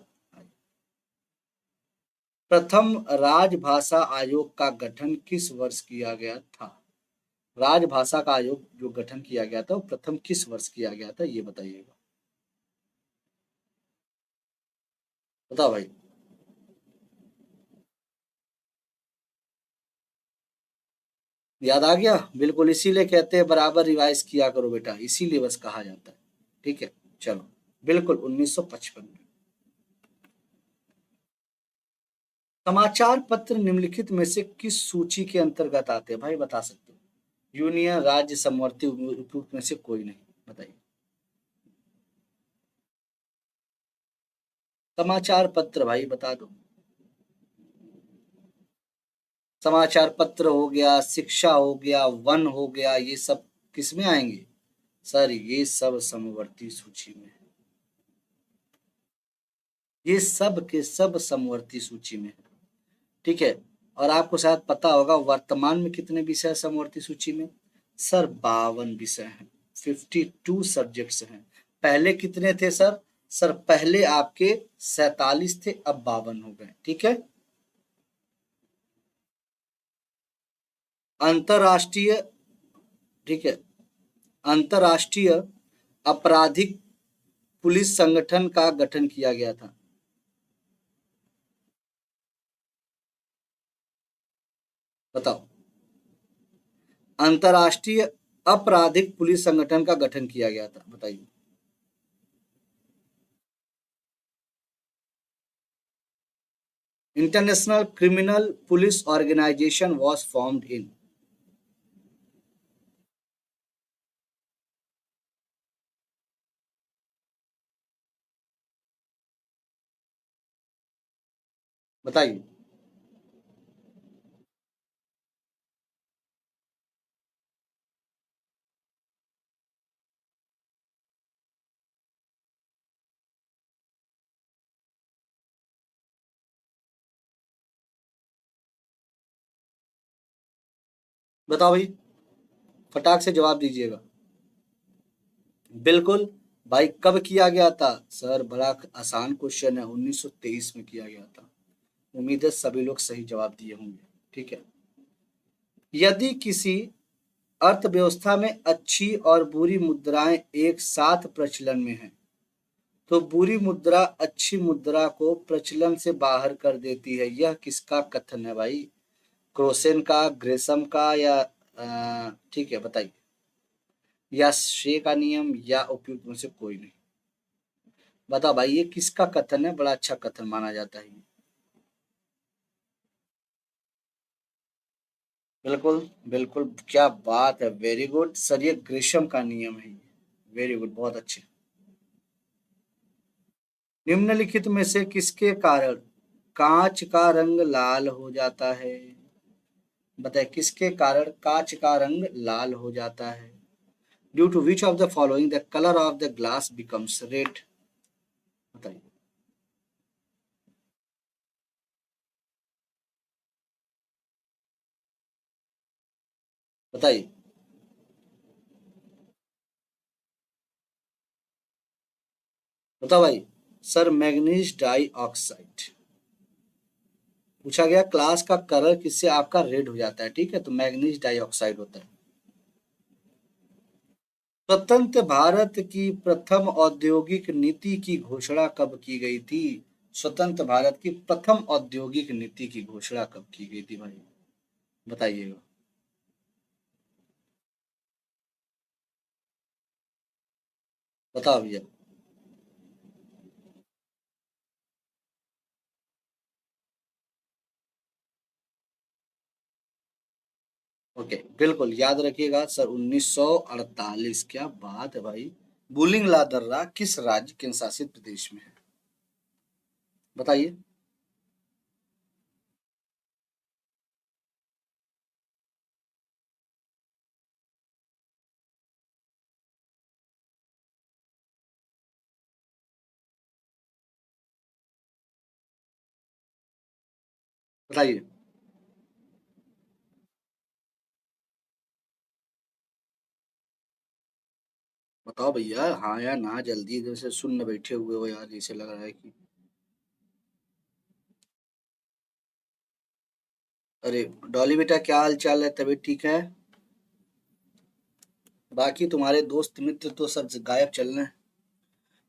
प्रथम राजभाषा आयोग का गठन किस वर्ष किया गया था? राजभाषा का आयोग जो गठन किया गया था वो प्रथम किस वर्ष किया गया था, ये बताइएगा। बताओ भाई। याद आ गया? बिल्कुल, इसीलिए कहते हैं बराबर रिवाइज किया करो बेटा, इसीलिए बस कहा जाता है। ठीक है, चलो, बिल्कुल 1955 में। समाचार पत्र निम्नलिखित में से किस सूची के अंतर्गत आते हैं? भाई बता सकते हो। यूनियन, राज्य, समवर्ती, उपयुक्त में से कोई नहीं, बताइए। समाचार पत्र भाई बता दो। समाचार पत्र हो गया, शिक्षा हो गया, वन हो गया, ये सब किस में आएंगे? सर ये सब समवर्ती सूची में है। ये सब के सब समवर्ती सूची में है। ठीक है। और आपको शायद पता होगा वर्तमान में कितने विषय हैं समवर्ती सूची में? सर 52 विषय हैं, 52 सब्जेक्ट्स हैं। पहले कितने थे सर? सर पहले आपके 47 थे, अब 52 हो गए। ठीक है। अंतरराष्ट्रीय, ठीक है, अंतरराष्ट्रीय आपराधिक पुलिस संगठन का गठन किया गया था। बताओ। अंतरराष्ट्रीय आपराधिक पुलिस संगठन का गठन किया गया था, बताइए। International criminal police organisation was formed in? बताइए। बताओ भाई, फटाक से जवाब दीजिएगा। बिल्कुल भाई, कब किया गया था? सर बड़ा आसान क्वेश्चन है, 1923 में किया गया था। उम्मीद है सभी लोग सही जवाब दिए होंगे। ठीक है। यदि किसी अर्थव्यवस्था में अच्छी और बुरी मुद्राएं एक साथ प्रचलन में हैं, तो बुरी मुद्रा अच्छी मुद्रा को प्रचलन से बाहर कर देती है। यह किसका कथन है भाई? क्रोसेन का, ग्रेसम का, या ठीक है बताइए, या शे का नियम, या उपयुक्त में से कोई नहीं? बताओ भाई, ये किसका कथन है? बड़ा अच्छा कथन माना जाता है ये। बिल्कुल बिल्कुल, क्या बात है, वेरी गुड सर, ये ग्रेशम का नियम है ये। वेरी गुड, बहुत अच्छे। निम्नलिखित में से किसके कारण कांच का रंग लाल हो जाता है? बताए किसके कारण कांच का रंग लाल हो जाता है? Due to which of the following the colour of the glass becomes red? बताइए। बताइए। बताओ भाई। सर मैग्नीज डाई ऑक्साइड पूछा गया, क्लास का कलर किससे आपका रेड हो जाता है? ठीक है, तो मैग्नीज डाई ऑक्साइड होता है। स्वतंत्र भारत की प्रथम औद्योगिक नीति की घोषणा कब की गई थी? स्वतंत्र भारत की प्रथम औद्योगिक नीति की घोषणा कब की गई थी भाई? बताइएगा। बताओ भैया। ओके, बिल्कुल याद रखिएगा सर, 1948। क्या बात है भाई। बुलिंग ला दर्रा किस राज्य केंद्र शासित प्रदेश में है? बताइए। बताइए। बताओ भैया, हाँ या ना, जल्दी जैसे सुन बैठे हुए हो यार, जैसे लग रहा है कि। अरे डॉली बेटा, क्या हाल चाल है? तबीयत ठीक है? बाकी तुम्हारे दोस्त मित्र तो सब गायब चल रहे हैं।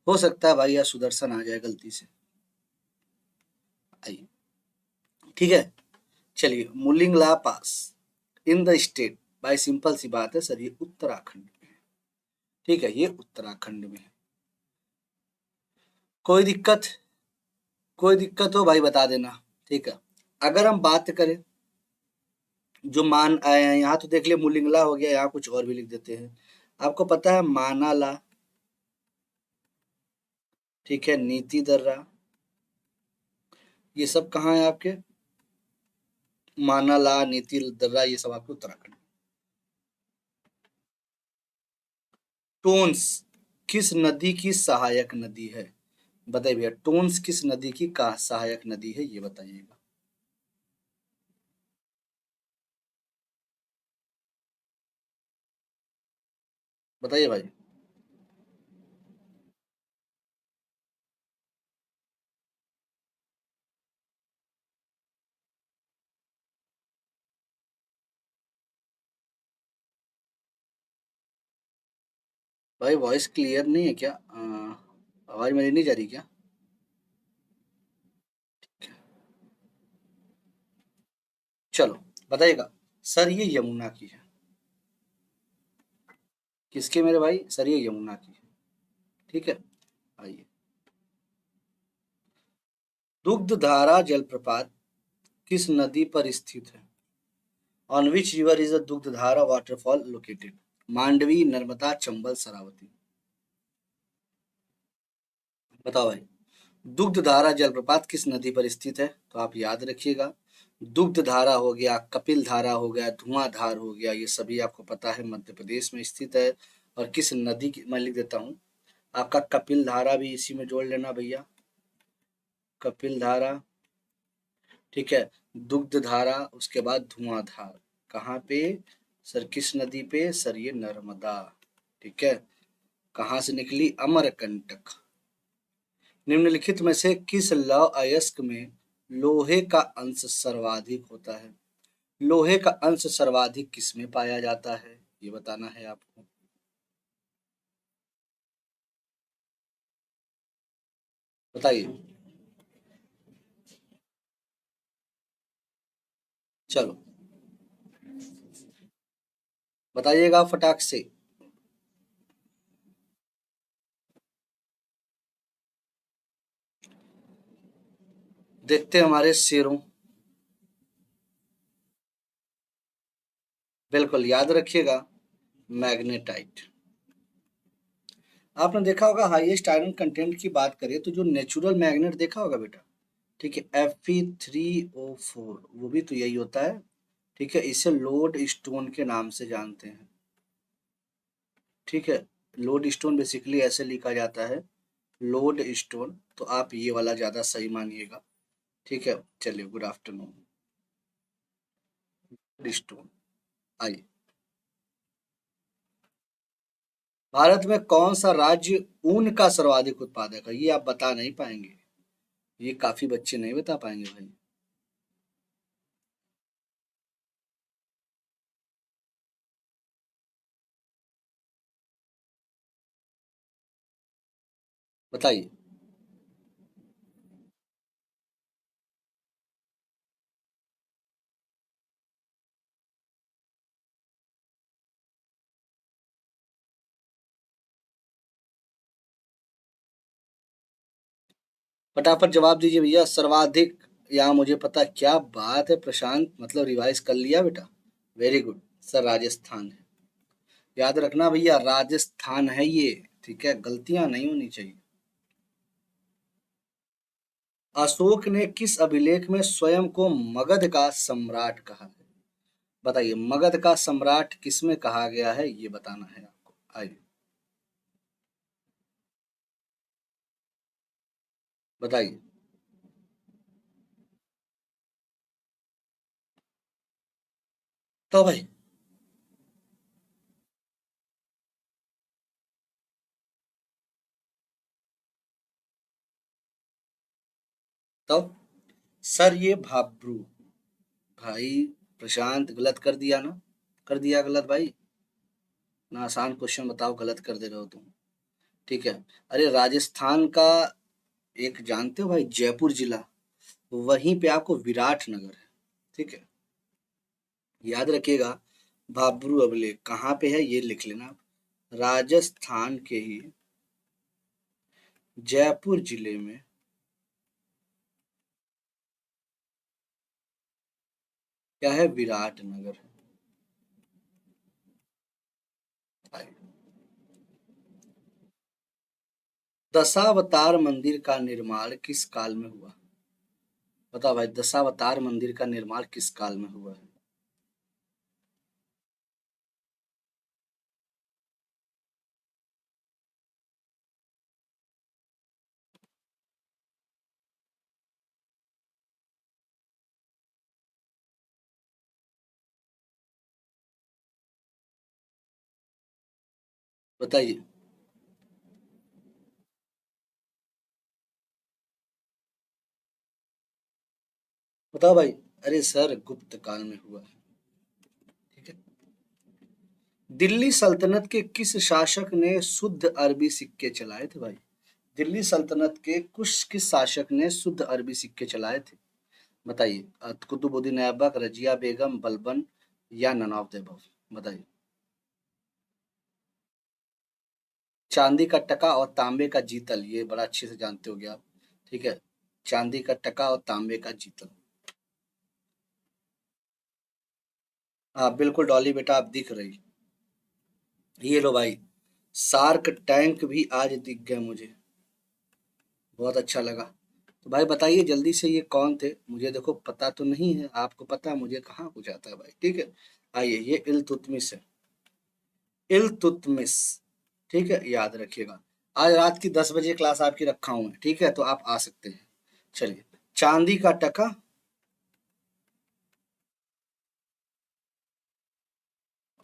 हो सकता है भाई यार सुदर्शन आ जाए गलती से। आइए। ठीक है। चलिए, मुलिंग ला पास इन द स्टेट, भाई सिंपल सी बात है सर, ये उत्तराखंड में है। ठीक है, ये उत्तराखंड में है। कोई दिक्कत? कोई दिक्कत हो भाई बता देना। ठीक है। अगर हम बात करें, जो मान आए हैं यहाँ, तो देख लिया मुलिंगला हो गया, यहाँ कुछ और भी लिख देते हैं। आपको पता है मानाला, ठीक है, नीति दर्रा, ये सब कहाँ है आपके? मानाला, नीति दर्रा, ये सब आपके उत्तराखंड। टोन्स किस नदी की सहायक नदी है? बताइए भैया, टोन्स किस नदी की का सहायक नदी है, ये बताइएगा। बताइए भाई। भाई वॉइस क्लियर नहीं है क्या? आवाज मेरी नहीं जा रही क्या? चलो, बताइएगा। सर ये यमुना की है। किसके मेरे भाई? सर ये यमुना की है। ठीक है। आइए। दुग्धधारा जलप्रपात किस नदी पर स्थित है? On which river is the Dugdhdhara waterfall located? Mandovi, Narmada, Chambal, Sharavati. बताओ भाई। दुग्धधारा जलप्रपात किस नदी पर स्थित है? तो आप याद रखिएगा, दुग्धधारा हो गया, कपिल धारा हो गया, धुआंधार हो गया, ये सभी आपको पता है मध्य प्रदेश में स्थित है। और किस नदी की, मैं लिख देता हूँ, आपका कपिल धारा भी इसी में जोड़ लेना भैया। कपिल धारा, ठीक है, दुग्ध धारा, उसके बाद धुआंधार। कहाँ पे? सर किस नदी पे? सर ये नर्मदा। ठीक है। कहाँ से निकली? अमरकंटक। निम्नलिखित में से किस लौह अयस्क में लोहे का अंश सर्वाधिक होता है? लोहे का अंश सर्वाधिक किस में पाया जाता है, ये बताना है आपको। बताइए। चलो, बताइएगा फटाक से। देखते हैं हमारे शेरों। बिल्कुल याद रखिएगा, मैग्नेटाइट। आपने देखा होगा, हाईएस्ट आयरन कंटेंट की बात करें तो जो नेचुरल मैग्नेट देखा होगा बेटा, ठीक है, Fe3O4, वो भी तो यही होता है। ठीक है, इसे लोड स्टोन के नाम से जानते हैं। ठीक है, लोड स्टोन बेसिकली ऐसे लिखा जाता है, लोड स्टोन, तो आप ये वाला ज़्यादा सही मानिएगा। ठीक है। चलिए, गुड आफ्टरनून। Load stone. आइए। भारत में कौन सा राज्य ऊन का सर्वाधिक उत्पादक है? ये आप बता नहीं पाएंगे, ये काफी बच्चे नहीं बता पाएंगे भाई। बताइए। फटाफट जवाब दीजिए भैया, सर्वाधिक। यहाँ मुझे पता, क्या बात है प्रशांत, मतलब रिवाइज कर लिया बेटा। Very good. सर राजस्थान है। याद रखना भैया, राजस्थान है ये। ठीक है, गलतियां नहीं होनी चाहिए। अशोक ने किस अभिलेख में स्वयं को मगध का सम्राट कहा है? बताइए, मगध का सम्राट किसमें कहा गया है, ये बताना है आपको। आइए बताइए। तो भाई, तो सर ये भाब्रू। भाई प्रशांत, गलत कर दिया ना? कर दिया गलत भाई। ना आसान क्वेश्चन बताओ, गलत कर दे रहे हो तुम। ठीक है। अरे राजस्थान का एक जानते हो भाई, जयपुर जिला, वहीं पे आपको विराट नगर है। ठीक है, याद रखिएगा। भाब्रू अभिलेख कहाँ पे है ये लिख लेना आप। राजस्थान के ही जयपुर जिले में क्या है, विराट नगर। है दशावतार मंदिर का निर्माण किस काल में हुआ? बताओ भाई, दशावतार मंदिर का निर्माण किस काल में हुआ है? बताइए। बताओ भाई। अरे सर, गुप्त काल में हुआ है। ठीक है। दिल्ली सल्तनत के किस शासक ने शुद्ध अरबी सिक्के चलाए थे भाई? दिल्ली सल्तनत के कुछ किस शासक ने शुद्ध अरबी सिक्के चलाए थे? बताइए। कुतुबुद्दीन ऐबक, रजिया बेगम, बलबन, या नन ऑफ द अबव? बताइए। चांदी का टका और तांबे का जीतल, ये बड़ा अच्छे से जानते होगे आप। ठीक है, चांदी का टका और तांबे का जीतल। हाँ बिल्कुल डॉली बेटा, आप दिख रही। ये लो भाई, सार्क टैंक भी आज दिख गए मुझे। बहुत अच्छा लगा। तो भाई बताइए जल्दी से, ये कौन थे? मुझे देखो पता तो नहीं है, आपको पता है, मुझे कहाँ कुछ आता है भाई। ठीक है। आइए, ये इल्तुतमिश है। इल्तुतमिश। ठीक है, याद रखिएगा। आज रात की 10 बजे क्लास आपकी रखा हूँ मैं, ठीक है, तो आप आ सकते हैं। चलिए। चांदी का टका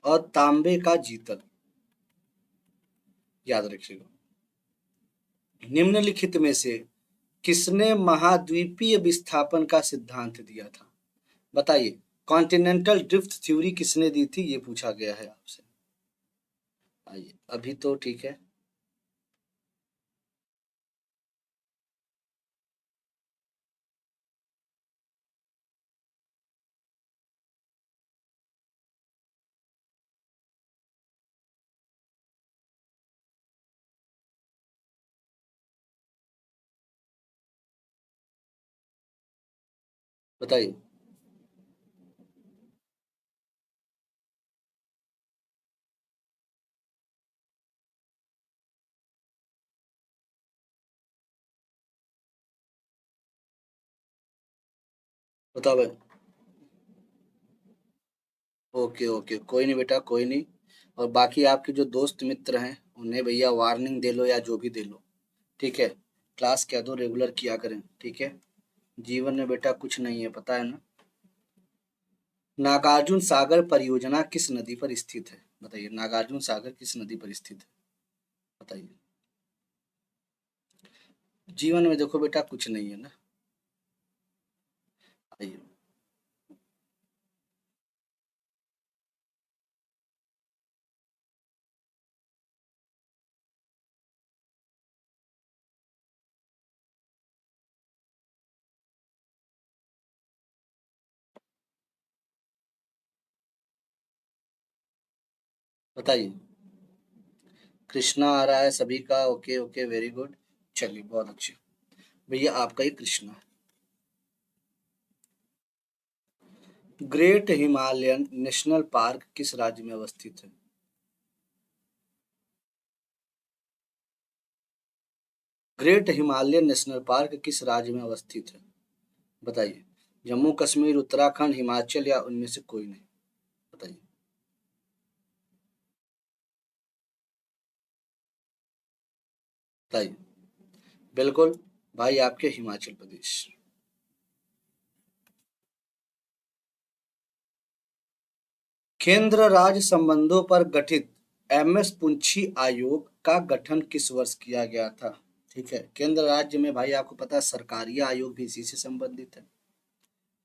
और तांबे का जीतल, याद रखिएगा। निम्नलिखित में से किसने महाद्वीपीय विस्थापन का सिद्धांत दिया था? बताइए। कॉन्टिनेंटल ड्रिफ्ट थ्योरी किसने दी थी, ये पूछा गया है आपसे। आइए अभी तो ठीक है। बताइए। बताओ भाई। ओके ओके, कोई नहीं बेटा, कोई नहीं। और बाकी आपके जो दोस्त मित्र हैं, उन्हें भैया वार्निंग दे लो या जो भी दे लो। ठीक है। क्लास कह दो रेगुलर किया करें, ठीक है। जीवन में बेटा कुछ नहीं है, पता है ना? नागार्जुन सागर परियोजना किस नदी पर स्थित है? बताइए, नागार्जुन सागर किस नदी पर स्थित है? बताइए। जीवन में देखो बेटा कुछ नहीं है ना। आइए। बताइए। कृष्णा आ रहा है सभी का, ओके ओके वेरी गुड। चलिए बहुत अच्छे। भैया आपका ही कृष्णा है। ग्रेट हिमालयन नेशनल पार्क किस राज्य में अवस्थित है? ग्रेट हिमालयन नेशनल पार्क किस राज्य में अवस्थित है? बताइए। जम्मू कश्मीर, उत्तराखंड, हिमाचल या उनमें से कोई नहीं? बताइए। बताइए। बिल्कुल भाई, आपके हिमाचल प्रदेश। केंद्र राज्य संबंधों पर गठित एमएस पुंछी आयोग का गठन किस वर्ष किया गया था? ठीक है, केंद्र राज्य में भाई आपको पता है सरकारी आयोग भी इसी से संबंधित है।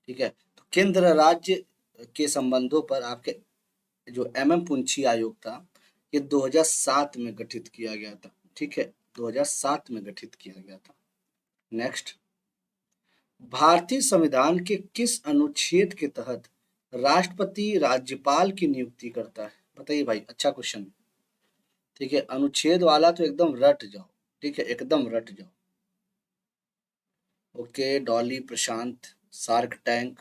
ठीक है, तो केंद्र राज्य के संबंधों पर आपके जो एमएम पुंछी आयोग था, ये 2007 में गठित किया गया था। ठीक है, 2007 में गठित किया गया था। नेक्स्ट। भारतीय संविधान के किस अनुच्छेद के तहत राष्ट्रपति राज्यपाल की नियुक्ति करता है? बताइए भाई, अच्छा क्वेश्चन। ठीक है, अनुच्छेद वाला तो एकदम रट जाओ। ठीक है, एकदम रट जाओ। ओके डॉली, प्रशांत, सार्क टैंक।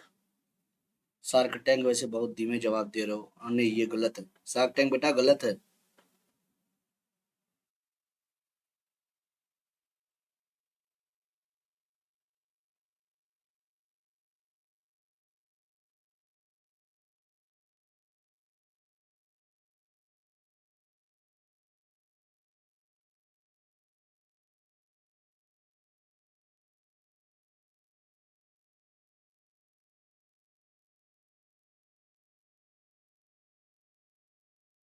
सार्क टैंक वैसे बहुत धीमे जवाब दे रहे हो। नहीं, ये गलत है, सार्क टैंक बेटा गलत है।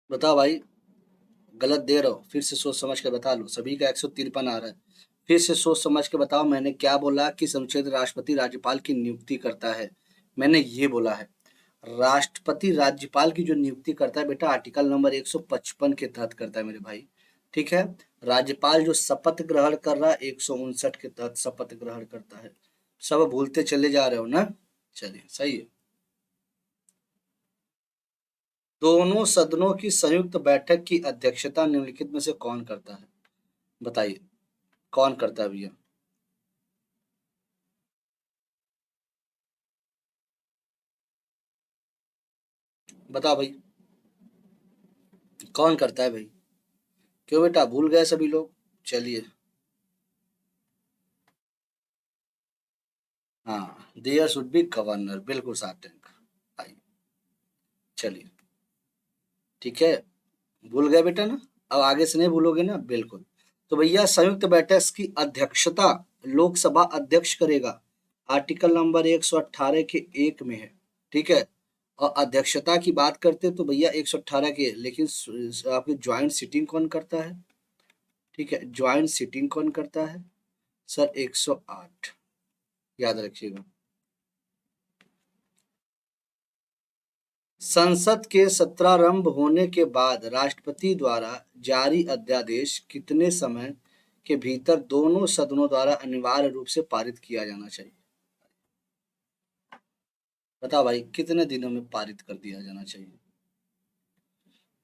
बताओ भाई, गलत दे रहे हो, फिर से सोच समझ के बता लो। सभी का 153 आ रहा है। फिर से सोच समझ के बताओ, मैंने क्या बोला कि अनुच्छेद राष्ट्रपति राज्यपाल की नियुक्ति करता है, मैंने ये बोला है। राष्ट्रपति राज्यपाल की जो नियुक्ति करता है बेटा, आर्टिकल नंबर 155 के तहत करता है मेरे भाई। ठीक है, राज्यपाल जो शपथ ग्रहण कर रहा है 159 के तहत शपथ ग्रहण करता है। सब भूलते चले जा रहे हो ना? चलिए सही है। दोनों सदनों की संयुक्त बैठक की अध्यक्षता निम्नलिखित में से कौन करता है? बताइए, कौन करता है भैया? बताओ भाई, कौन करता है भाई? क्यों बेटा, भूल गए सभी लोग? चलिए। हाँ, देयर शुड बी गवर्नर, बिल्कुल सार्थक। आइए। चलिए। ठीक है, भूल गए बेटा ना? अब आगे से नहीं भूलोगे ना? बिल्कुल। तो भैया संयुक्त बैठक की अध्यक्षता लोकसभा अध्यक्ष करेगा, आर्टिकल नंबर 118 के एक में है। ठीक है, और अध्यक्षता की बात करते तो भैया 118 के, लेकिन आपकी ज्वाइंट सीटिंग कौन करता है? ठीक है, ज्वाइंट सीटिंग कौन करता है? सर 108, याद रखिएगा। संसद के सत्रारंभ होने के बाद राष्ट्रपति द्वारा जारी अध्यादेश कितने समय के भीतर दोनों सदनों द्वारा अनिवार्य रूप से पारित किया जाना चाहिए? बताओ भाई, कितने दिनों में पारित कर दिया जाना चाहिए?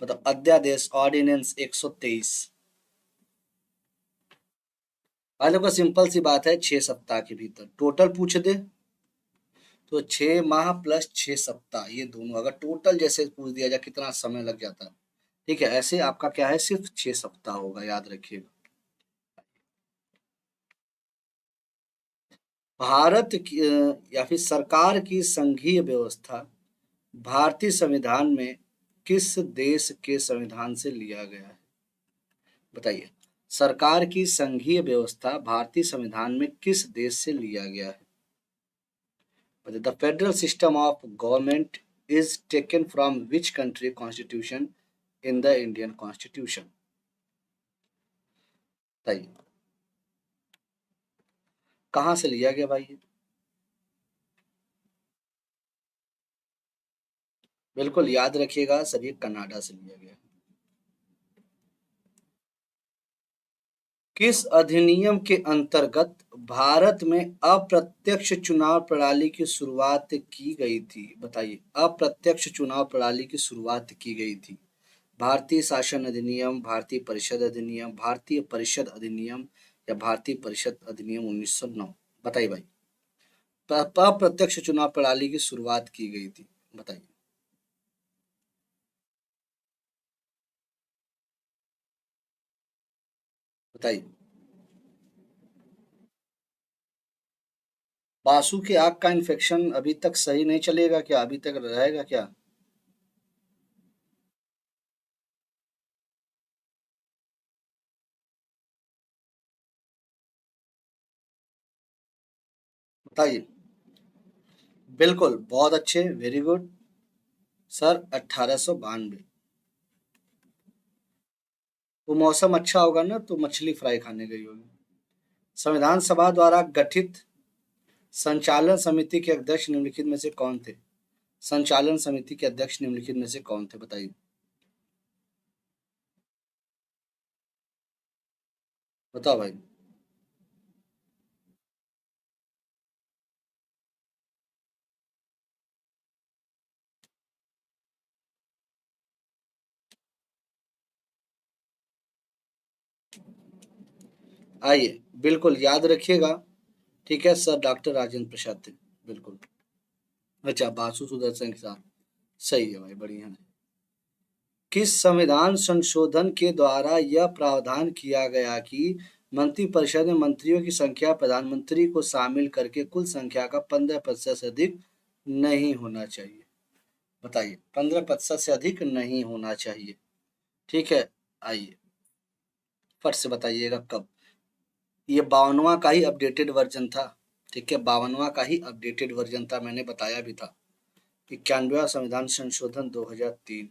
बताओ, अध्यादेश ऑर्डिनेंस 123। भाई लोग, सिंपल सी बात है, 6 सप्ताह के भीतर टोटल पूछ दे तो 6 माह प्लस 6 सप्ताह, ये दोनों अगर टोटल जैसे पूछ दिया जाए कितना समय लग जाता है। ठीक है, ऐसे आपका क्या है, सिर्फ 6 सप्ताह होगा, याद रखिएगा। भारत की या फिर सरकार की संघीय व्यवस्था भारतीय संविधान में किस देश के संविधान से लिया गया है? बताइए। सरकार की संघीय व्यवस्था भारतीय संविधान में किस देश से लिया गया है? बताइए। The federal system of government is taken from which country constitution in the Indian constitution? बताइए, कहाँ से लिया गया भाई? बिल्कुल याद रखिएगा सर, ये कनाडा से लिया गया। किस अधिनियम के अंतर्गत भारत में अप्रत्यक्ष चुनाव प्रणाली की शुरुआत की गई थी? बताइए, अप्रत्यक्ष चुनाव प्रणाली की शुरुआत की गई थी। भारतीय शासन अधिनियम, भारतीय परिषद अधिनियम, भारतीय परिषद अधिनियम या भारतीय परिषद अधिनियम 1909? बताइए भाई। अप्रत्यक्ष चुनाव प्रणाली की शुरुआत की गई थी, बताइए। बताइए। बासु की आग का इन्फेक्शन अभी तक सही नहीं चलेगा क्या, अभी तक रहेगा क्या? बताइए। बिल्कुल, बहुत अच्छे, वेरी गुड। सर 1892। वो मौसम अच्छा होगा ना तो मछली फ्राई खाने गई होगी। संविधान सभा द्वारा गठित संचालन समिति के अध्यक्ष निम्नलिखित में से कौन थे? संचालन समिति के अध्यक्ष निम्नलिखित में से कौन थे, बताइए। बताओ भाई। आइए, बिल्कुल याद रखिएगा। ठीक है सर, डॉक्टर राजेंद्र प्रसाद थे। बिल्कुल। अच्छा, बासु सुदर्शन के साथ। सही है भाई, बढ़िया है। किस संविधान संशोधन के द्वारा यह प्रावधान किया गया कि मंत्रिपरिषद में मंत्रियों की संख्या प्रधानमंत्री को शामिल करके कुल संख्या का 15% से अधिक नहीं होना चाहिए? बताइए, 15% से अधिक नहीं होना चाहिए। ठीक है। आइए, फट से बताइएगा कब। ये 52वां का ही अपडेटेड वर्जन था। ठीक है, 52वां का ही अपडेटेड वर्जन था, मैंने बताया भी था। 91वां संविधान संशोधन 2003।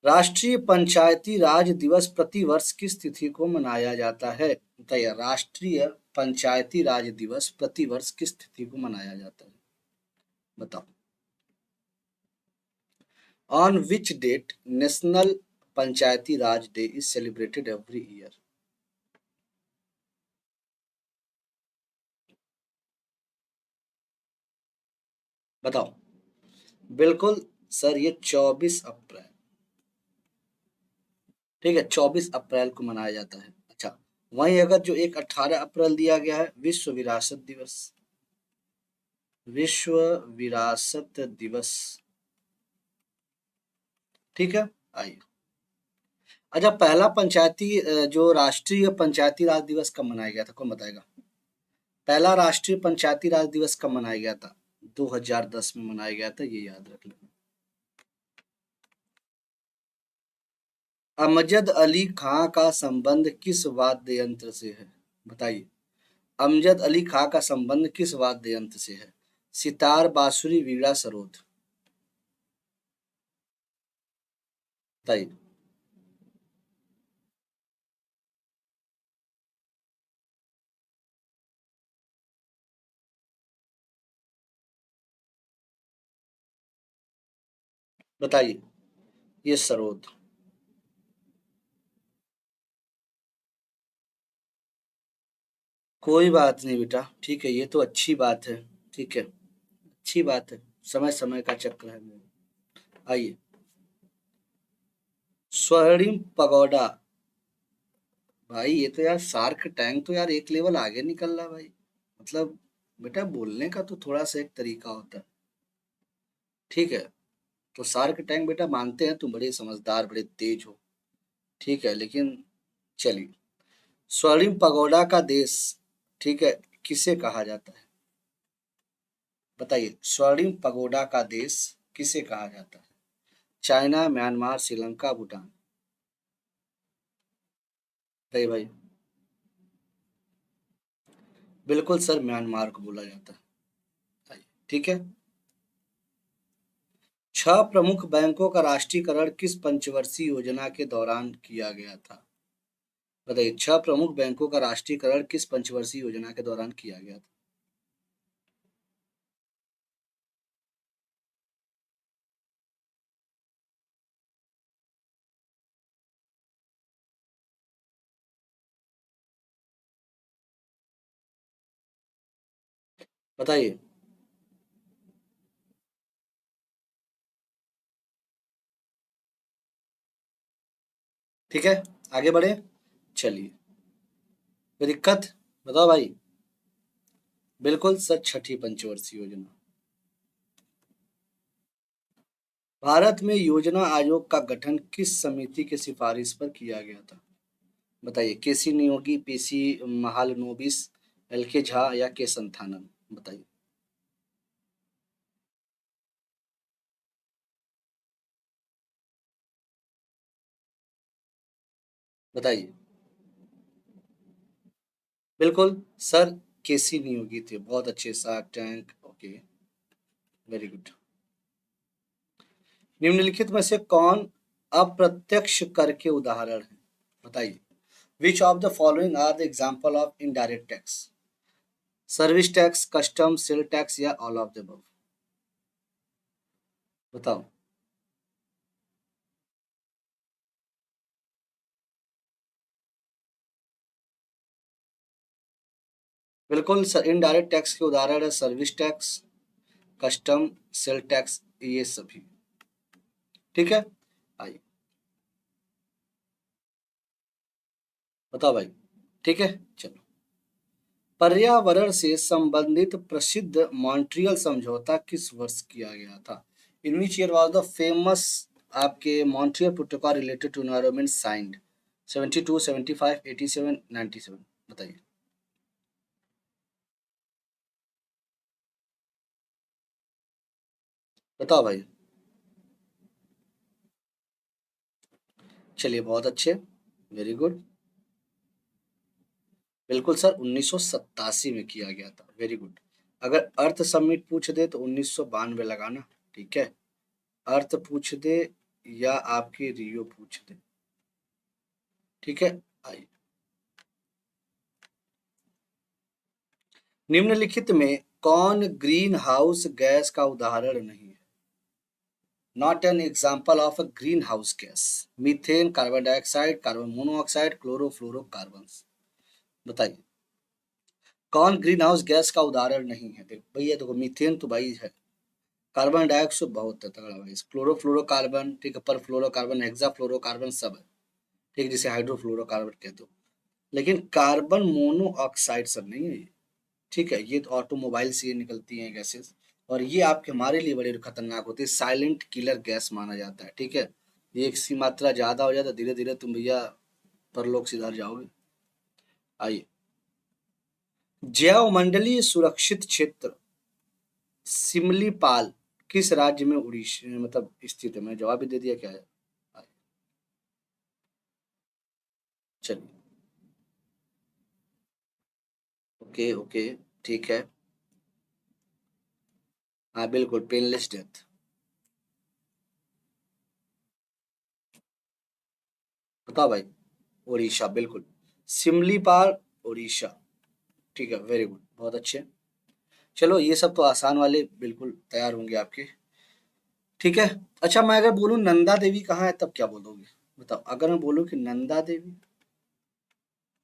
राष्ट्रीय पंचायती राज दिवस प्रति वर्ष किस तिथि को मनाया जाता है? बताइए, राष्ट्रीय पंचायती राज दिवस प्रति वर्ष किस तिथि को मनाया जाता है? बताओ। On which date national panchayati raj day is celebrated every year? बताओ। बिल्कुल सर, ये 24 अप्रैल। ठीक है, 24 अप्रैल को मनाया जाता है। अच्छा, वहीं अगर जो एक 18 अप्रैल दिया गया है, विश्व विरासत दिवस। विश्व विरासत दिवस। ठीक है। आइए। अच्छा, पहला पंचायती जो राष्ट्रीय पंचायती राज दिवस कब मनाया गया था, कौन बताएगा? पहला राष्ट्रीय पंचायती राज दिवस कब मनाया गया था? 2010 में मनाया गया था, ये याद रख लेना। अमजद अली खां का संबंध किस वाद्य यंत्र से है? बताइए। अमजद अली खां का संबंध किस वाद्य यंत्र से है? सितार, बांसुरी, वीणा, सरोद? बताइए। बताइए। ये सरोद। कोई बात नहीं बेटा, ठीक है, ये तो अच्छी बात है। ठीक है, अच्छी बात है। समय समय का चक्र है मेरा। आइए। स्वर्णिम पगोडा। भाई ये तो यार शार्क टैंक तो यार एक लेवल आगे निकल रहा भाई। मतलब बेटा, बोलने का तो थोड़ा सा एक तरीका होता है। ठीक है। तो शार्क टैंक बेटा, मानते हैं तुम बड़े समझदार, बड़े तेज हो। ठीक है, लेकिन चलिए। स्वर्णिम पगोडा का देश, ठीक है, किसे कहा जाता है? बताइए, स्वर्णिम पगोडा का देश किसे कहा जाता है? China, Myanmar, Sri Lanka, Bhutan? बताइए भाई। बिल्कुल सर, म्यांमार को बोला जाता है। आइए, ठीक है। छह प्रमुख बैंकों का राष्ट्रीयकरण किस पंचवर्षीय योजना के दौरान किया गया था? बताइए, छह प्रमुख बैंकों का राष्ट्रीयकरण किस पंचवर्षीय योजना के दौरान किया गया था? बताइए। ठीक है, आगे बढ़े। चलिए, कोई दिक्कत बताओ भाई। बिल्कुल सर, छठी पंचवर्षीय योजना। भारत में योजना आयोग का गठन किस समिति की सिफारिश पर किया गया था? बताइए, केसी नियोगी, पीसी महालनोबिस, एल के झा या के संथानम? बताइए। बताइए। बिल्कुल सर, केसी नियोगी थे। बहुत अच्छे, shark tank, okay, very good. निम्नलिखित में से कौन अप्रत्यक्ष कर के उदाहरण है? बताइए। Which of the following are the example of indirect tax? Service tax, custom, sale tax या ऑल ऑफ द अबव? बताओ। बिल्कुल सर, इनडायरेक्ट टैक्स के उदाहरण है service tax, custom, sale tax, ये सभी। ठीक है, आइए, बताओ भाई। ठीक है, चलो। पर्यावरण से संबंधित प्रसिद्ध मॉन्ट्रियल समझौता किस वर्ष किया गया था? In which year was the famous आपके Montreal protocol related to environment signed? 72, 75, 87, 97? बताइए। बताओ भाई। चलिए, बहुत अच्छे, वेरी गुड। बिल्कुल सर, 1987 में किया गया था, वेरी गुड। अगर अर्थ समिट पूछ दे तो 1992 लगाना। ठीक है, अर्थ पूछ दे या आपकी रियो पूछ दे। ठीक है, आइए। निम्नलिखित में कौन ग्रीन हाउस गैस का उदाहरण नहीं है? Not an example of a green house gas. Methane, carbon dioxide, carbon monoxide, chlorofluorocarbon? बताइए। कौन ग्रीन हाउस गैस का उदाहरण नहीं है? देखो भैया, देखो मीथेन तो भाई है, कार्बन डाइऑक्साइड बहुत है तगड़ा भाई, क्लोरोफ्लोरोकार्बन, ठीक है, पर फ्लोरोकार्बन, हेक्साफ्लोरोकार्बन सब है। ठीक है, जिसे हाइड्रोफ्लोरोकार्बन कहते हो। लेकिन कार्बन मोनोऑक्साइड सब नहीं है ये। ठीक है, ये तो ऑटोमोबाइल से ये निकलती हैं गैसेस, और ये आपके हमारे लिए बड़े खतरनाक होते हैं, साइलेंट किलर गैस माना जाता है। ठीक है, ये इसकी मात्रा ज्यादा हो जाता है, धीरे धीरे तुम भैया परलोक सिधार जाओगे। आइए। जैव मंडलीय सुरक्षित क्षेत्र सिमलीपाल किस राज्य में उड़ीसा मतलब स्थित है? मैं जवाब भी दे दिया क्या है? आइए, चलिए, ओके ओके, ठीक है। हाँ बिल्कुल, पेनलेस डेथ। बताओ भाई। उड़ीसा, बिल्कुल, सिमलीपाल, उड़ीसा। ठीक है, वेरी गुड, बहुत अच्छे। चलो, ये सब तो आसान वाले बिल्कुल तैयार होंगे आपके। ठीक है। अच्छा, मैं अगर बोलूँ नंदा देवी कहाँ है तब क्या बोलोगे? बताओ, अगर मैं बोलूँ कि नंदा देवी,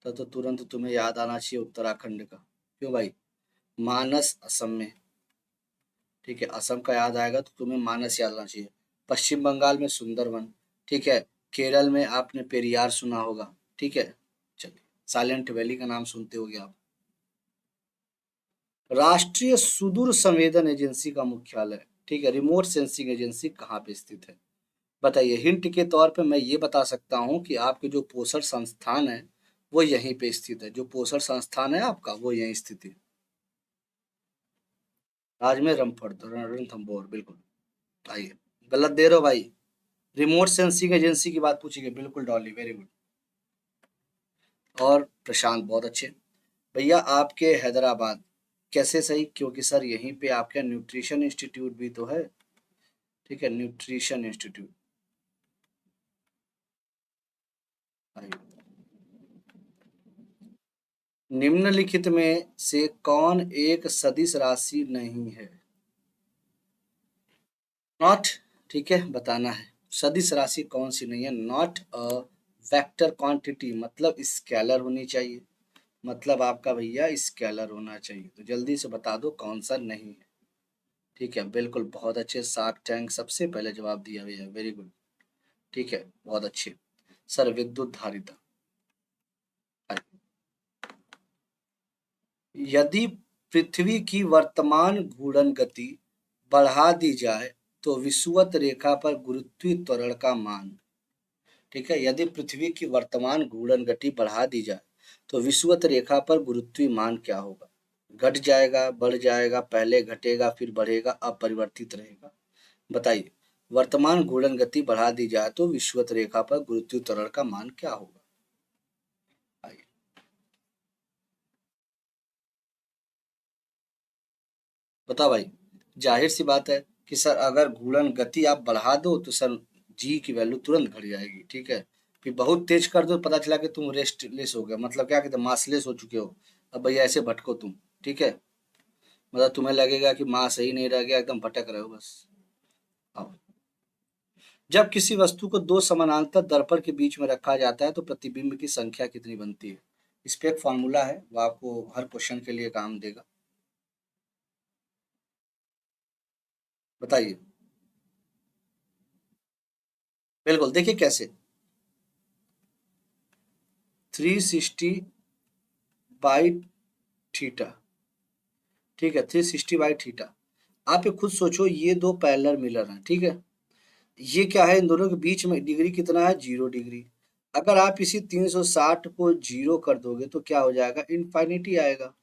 तब तो तुरंत तुम्हें याद आना चाहिए उत्तराखंड का। क्यों भाई? मानस असम में। ठीक है, असम का याद आएगा तो तुम्हें मानस याद आना चाहिए। पश्चिम बंगाल में सुंदरवन। ठीक है, केरल में आपने पेरियार सुना होगा। ठीक है, चलिए, साइलेंट वैली का नाम सुनते होगे आप। राष्ट्रीय सुदूर संवेदन एजेंसी का मुख्यालय, ठीक है, रिमोट सेंसिंग एजेंसी कहाँ पे स्थित है? बताइए। हिंट के तौर पे मैं ये बता सकता हूँ कि आपके जो पोषण संस्थान है वो यहीं पे स्थित है, जो पोषण संस्थान है आपका वो यहीं स्थित है। अजमेर, रमफट, रणथंभौर, बिल्कुल। आइए, गलत दे रहे हो भाई। रिमोट सेंसिंग एजेंसी की बात पूछी गई, बिल्कुल डॉली, वेरी गुड। और प्रशांत, बहुत अच्छे। भैया, आपके हैदराबाद कैसे सही? क्योंकि सर यहीं पे आपका न्यूट्रिशन इंस्टीट्यूट भी तो है। ठीक है, न्यूट्रिशन इंस्टीट्यूट। आइए। निम्नलिखित में से कौन एक सदिश राशि नहीं है? नॉट, ठीक है, बताना है। सदिश राशि कौन सी नहीं है? नॉट अ वेक्टर क्वांटिटी, मतलब स्केलर होनी चाहिए। मतलब आपका भैया स्केलर होना चाहिए, तो जल्दी से बता दो कौन सा नहीं है। ठीक है, बिल्कुल, बहुत अच्छे, शार्क टैंक सबसे पहले जवाब दिया भैया, वेरी गुड। ठीक है, बहुत अच्छे। सर विद्युत धारिता। यदि पृथ्वी की वर्तमान घूर्णन गति बढ़ा दी जाए तो विषुवत रेखा पर गुरुत्वीय त्वरण का मान, ठीक है, यदि पृथ्वी की वर्तमान घूर्णन गति बढ़ा दी जाए तो विषुवत रेखा पर गुरुत्वीय मान क्या होगा? घट जाएगा, बढ़ जाएगा, पहले घटेगा फिर बढ़ेगा, अपरिवर्तित रहेगा? बताइए, वर्तमान घूर्णन गति बढ़ा दी जाए तो विषुवत रेखा पर गुरुत्वीय त्वरण का मान क्या होगा? आइए, बताओ भाई। जाहिर सी बात है कि सर अगर घूर्णन गति आप बढ़ा दो तो सर जी की वैल्यू तुरंत घट जाएगी, ठीक है। फिर बहुत तेज कर दो, पता चला कि तुम रेस्टलेस हो गए, मतलब क्या कहते हैं, मासलेस हो चुके हो। अब भैया ऐसे भटको तुम, ठीक है। मतलब तुम्हें लगेगा कि मास सही नहीं रह गया, एकदम भटक रहे हो बस। आओ। जब किसी वस्तु को दो समानांतर दर्पण के बीच में रखा जाता है तो प्रतिबिंब की संख्या कितनी बनती है? इस पे एक फॉर्मूला है, वो आपको हर क्वेश्चन के लिए काम देगा। बताइए। बिल्कुल, देखिए कैसे। 360/थीटा, ठीक है, 360/थीटा। आप ये खुद सोचो, ये दो पैरेलल मिलर हैं, ठीक है। ये क्या है, इन दोनों के बीच में डिग्री कितना है, 0 डिग्री। अगर आप इसी 360 को 0 कर दोगे तो क्या हो जाएगा, इनफाइनिटी आएगा।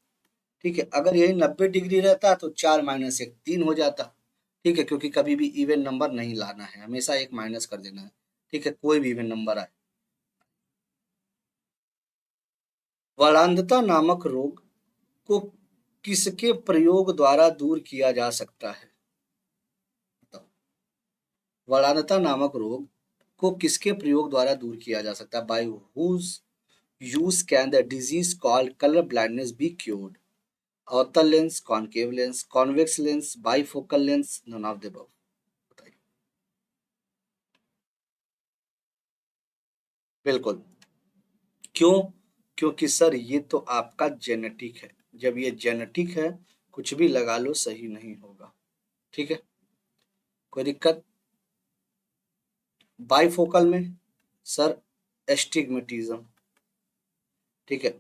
ठीक है, अगर यही 90 डिग्री रहता तो 4 - 1 3 हो जाता। ठीक है, क्योंकि कभी भी इवन नंबर नहीं लाना है, हमेशा एक माइनस कर देना है। ठीक है, कोई भी इवन नंबर आए। वरांधता नामक रोग को किसके प्रयोग द्वारा दूर किया जा सकता है? बताओ। वरांधता नामक रोग को किसके प्रयोग द्वारा दूर किया जा सकता है? By whose use can the disease called colour blindness be cured? अवतल lens, concave lens, convex lens, bifocal lens, none of the above? बताइए। बिल्कुल। क्यों? क्योंकि सर ये तो आपका जेनेटिक है। जब ये जेनेटिक है, कुछ भी लगा लो सही नहीं होगा। ठीक है, कोई दिक्कत? बाइफोकल में सर एस्टिग्मेटिज्म, ठीक है,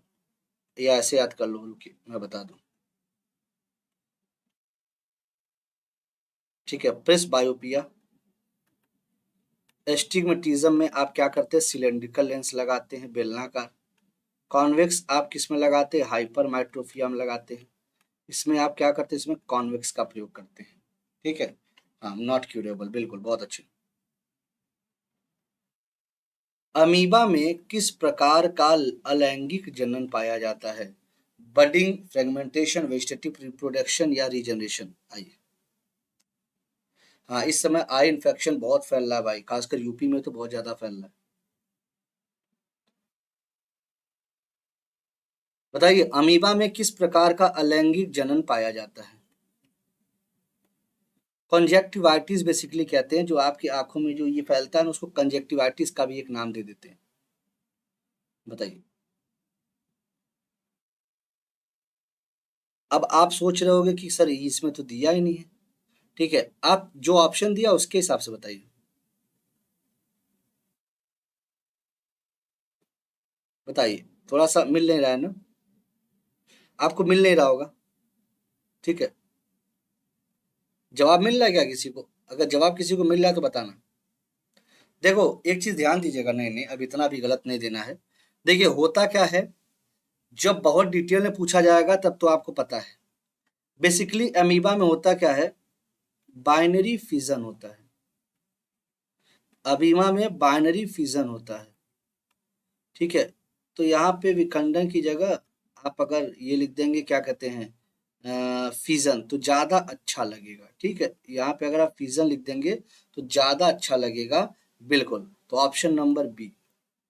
या ऐसे याद कर लो, रुकिए मैं बता दूं। ठीक है, प्रेस बायोपिया। एस्टिग्मेटिज्म में आप क्या करते हैं, सिलेंड्रिकल लेंस लगाते हैं, बेलनाकार। कॉन्वेक्स आप किस में लगाते हैं, हाइपरमेट्रोपिया में लगाते हैं। इसमें आप क्या करते हैं, इसमें कॉन्वेक्स का प्रयोग करते हैं। ठीक है, हाँ, नॉट क्यूरेबल, बिल्कुल, बहुत अच्छे। अमीबा में किस प्रकार का अलैंगिक जनन पाया जाता है? बडिंग, फ्रेगमेंटेशन, वेजिटेटिव रिप्रोडक्शन या रीजनरेशन? आइए। हाँ, इस समय आई इन्फेक्शन बहुत फैल रहा है भाई, खासकर यूपी में तो बहुत ज्यादा फैल रहा है। बताइए, अमीबा में किस प्रकार का अलैंगिक जनन पाया जाता है? कंजेक्टिवाइटिस बेसिकली कहते हैं, जो आपकी आंखों में जो ये फैलता है ना, उसको कंजेक्टिवाइटिस का भी एक नाम दे देते हैं। बताइए। अब आप सोच रहे होगे कि सर इसमें तो दिया ही नहीं है। ठीक है, आप जो ऑप्शन दिया उसके हिसाब से बताइए। बताइए, थोड़ा सा मिल नहीं रहा है ना? आपको मिल नहीं रहा होगा। ठीक है, जवाब मिल रहा है क्या किसी को? अगर जवाब किसी को मिल रहा है तो बताना। देखो, एक चीज ध्यान दीजिएगा, नहीं नहीं, अब इतना भी गलत नहीं देना है। देखिए, होता क्या है, जब बहुत डिटेल में पूछा जाएगा तब तो आपको पता है। बेसिकली अमीबा में होता क्या है, बाइनरी फिजन होता है। अमीबा में बाइनरी फिजन होता है। ठीक है, तो यहाँ पे विखंडन की जगह आप अगर ये लिख देंगे, क्या कहते हैं, फिजन, तो ज्यादा अच्छा लगेगा। ठीक है, यहाँ पे अगर आप फिजन लिख देंगे तो ज्यादा अच्छा लगेगा। बिल्कुल, तो ऑप्शन नंबर बी।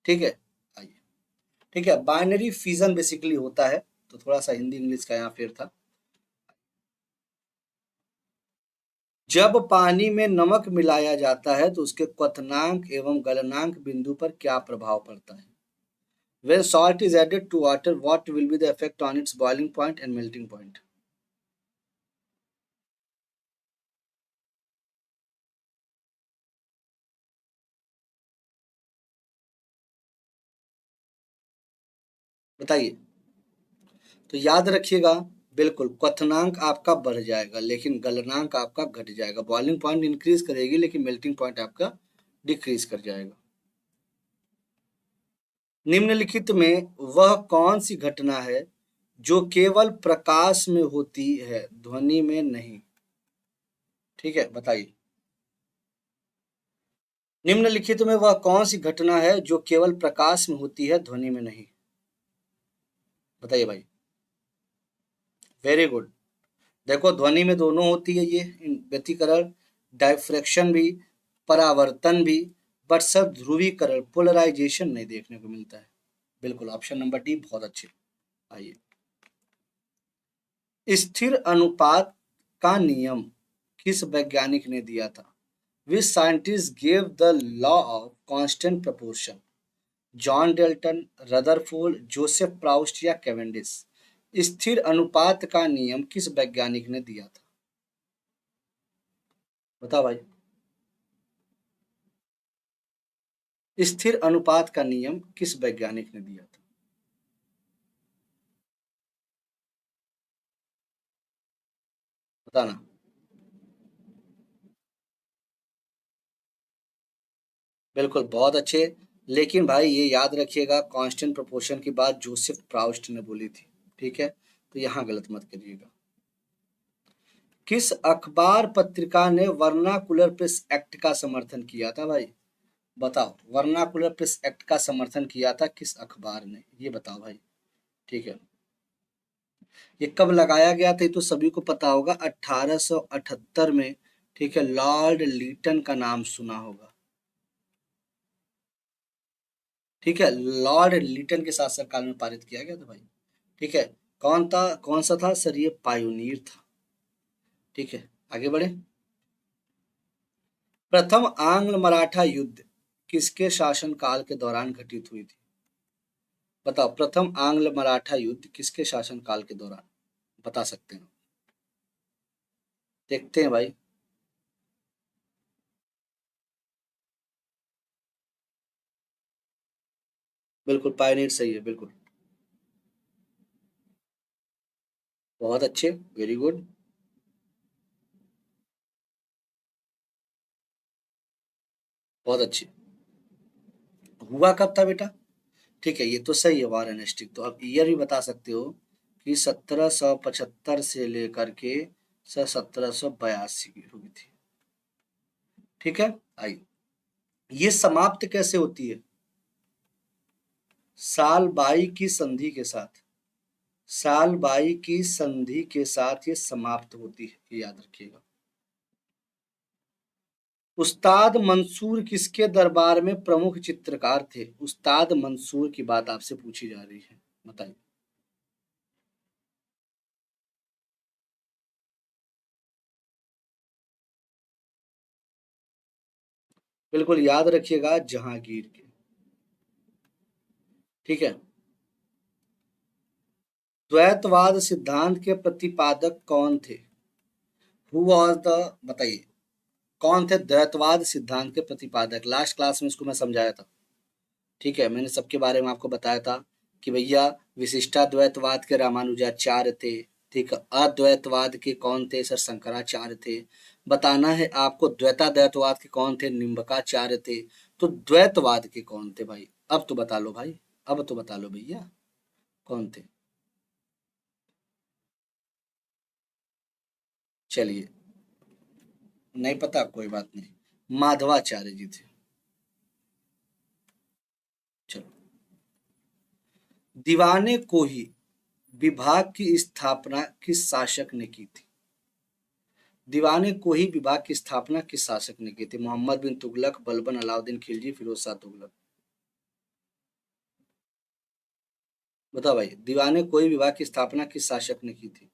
ठीक है, आइए। ठीक है, बाइनरी फिजन बेसिकली होता है। तो थोड़ा सा हिंदी इंग्लिश का यहाँ फेर था। जब पानी में नमक मिलाया जाता है तो उसके क्वथनांक एवं गलनांक बिंदु पर क्या प्रभाव पड़ता है? When salt is added to water, what will be the effect on its boiling point and melting point? बताइए। तो याद रखिएगा, बिल्कुल क्वथनांक आपका बढ़ जाएगा लेकिन गलनांक आपका घट जाएगा। बॉइलिंग पॉइंट इंक्रीज करेगी लेकिन मेल्टिंग पॉइंट आपका डिक्रीज कर जाएगा। निम्नलिखित में वह कौन सी घटना है जो केवल प्रकाश में होती है, ध्वनि में नहीं? ठीक है, बताइए। निम्नलिखित में वह कौन सी घटना है जो केवल प्रकाश में होती है, ध्वनि में नहीं? बताइए भाई। Very good. देखो, ध्वनि में दोनों होती है ये व्यतिकरण, डायफ्रैक्शन भी, परावर्तन भी, बट सब ध्रुवीकरण, पोलराइजेशन नहीं देखने को मिलता है। बिल्कुल, ऑप्शन नंबर डी बहुत अच्छे। आइए, स्थिर अनुपात का नियम किस वैज्ञानिक ने दिया था? Which scientist gave the law of constant proportion? John Dalton, Rutherford, Joseph Proust या कैवेंडिश? स्थिर अनुपात का नियम किस वैज्ञानिक ने दिया था? बताओ भाई। स्थिर अनुपात का नियम किस वैज्ञानिक ने दिया था? बताना। बिल्कुल, बहुत अच्छे। लेकिन भाई ये याद रखिएगा, कांस्टेंट प्रोपोर्शन की बात जोसेफ प्राउस्ट ने बोली थी। ठीक है, तो यहाँ गलत मत करिएगा। किस अखबार पत्रिका ने वर्नाकुलर प्रेस एक्ट का समर्थन किया था भाई? बताओ, वर्नाकुलर प्रेस एक्ट का समर्थन किया था किस अखबार ने, ये बताओ भाई। ठीक है, ये कब लगाया गया था ये तो सभी को पता होगा, 1878 में। ठीक है, लॉर्ड लीटन का नाम सुना होगा। ठीक है, लॉर्ड लीटन के शासन काल में पारित किया गया था भाई। ठीक है, कौन सा था सर? ये पायोनियर था। ठीक है, आगे बढ़े। प्रथम आंग्ल मराठा युद्ध किसके शासनकाल के दौरान घटित हुई थी? बताओ, प्रथम आंग्ल मराठा युद्ध किसके शासनकाल के दौरान? बता सकते हैं? देखते हैं भाई। बिल्कुल, पायनीर सही है, बिल्कुल। बहुत अच्छे, वेरी गुड। बहुत अच्छे। हुआ कब था बेटा? ठीक है, ये तो सही है, वार एनेस्टिक। तो अब ईयर भी बता सकते हो कि 1775 से लेकर के 1782 की हुई थी। ठीक है, आइए। ये समाप्त कैसे होती है? साल बाई की संधि के साथ। साल बाई की संधि के साथ ये समाप्त होती है, ये याद रखिएगा। उस्ताद मंसूर किसके दरबार में प्रमुख चित्रकार थे? उस्ताद मंसूर की बात आपसे पूछी जा रही है, बताइए। बिल्कुल, याद रखिएगा, जहांगीर के। ठीक है। द्वैतवाद सिद्धांत के प्रतिपादक कौन थे? हु वॉज द, बताइए, कौन थे द्वैतवाद सिद्धांत के प्रतिपादक? लास्ट क्लास में इसको मैं समझाया था। ठीक है, मैंने सबके बारे में आपको बताया था कि भैया विशिष्टाद्वैतवाद के रामानुजाचार्य थे। ठीक है, अद्वैतवाद के कौन थे? सर शंकराचार्य थे। बताना है आपको, द्वैताद्वैतवाद के कौन थे? निम्बकाचार्य थे। तो द्वैतवाद के कौन थे भाई? अब तो बता लो भाई, अब तो बता लो भैया, कौन थे? चलिए, नहीं पता, कोई बात नहीं, माधवाचार्य जी थे। चलो, दीवाने को ही विभाग की स्थापना किस शासक ने की थी? दीवाने को ही विभाग की स्थापना किस शासक ने की थी? मोहम्मद बिन तुगलक, बलबन, अलाउद्दीन खिलजी, फिरोज शाह तुगलक? बताओ भाई, दीवाने को ही विभाग की स्थापना किस शासक ने की थी?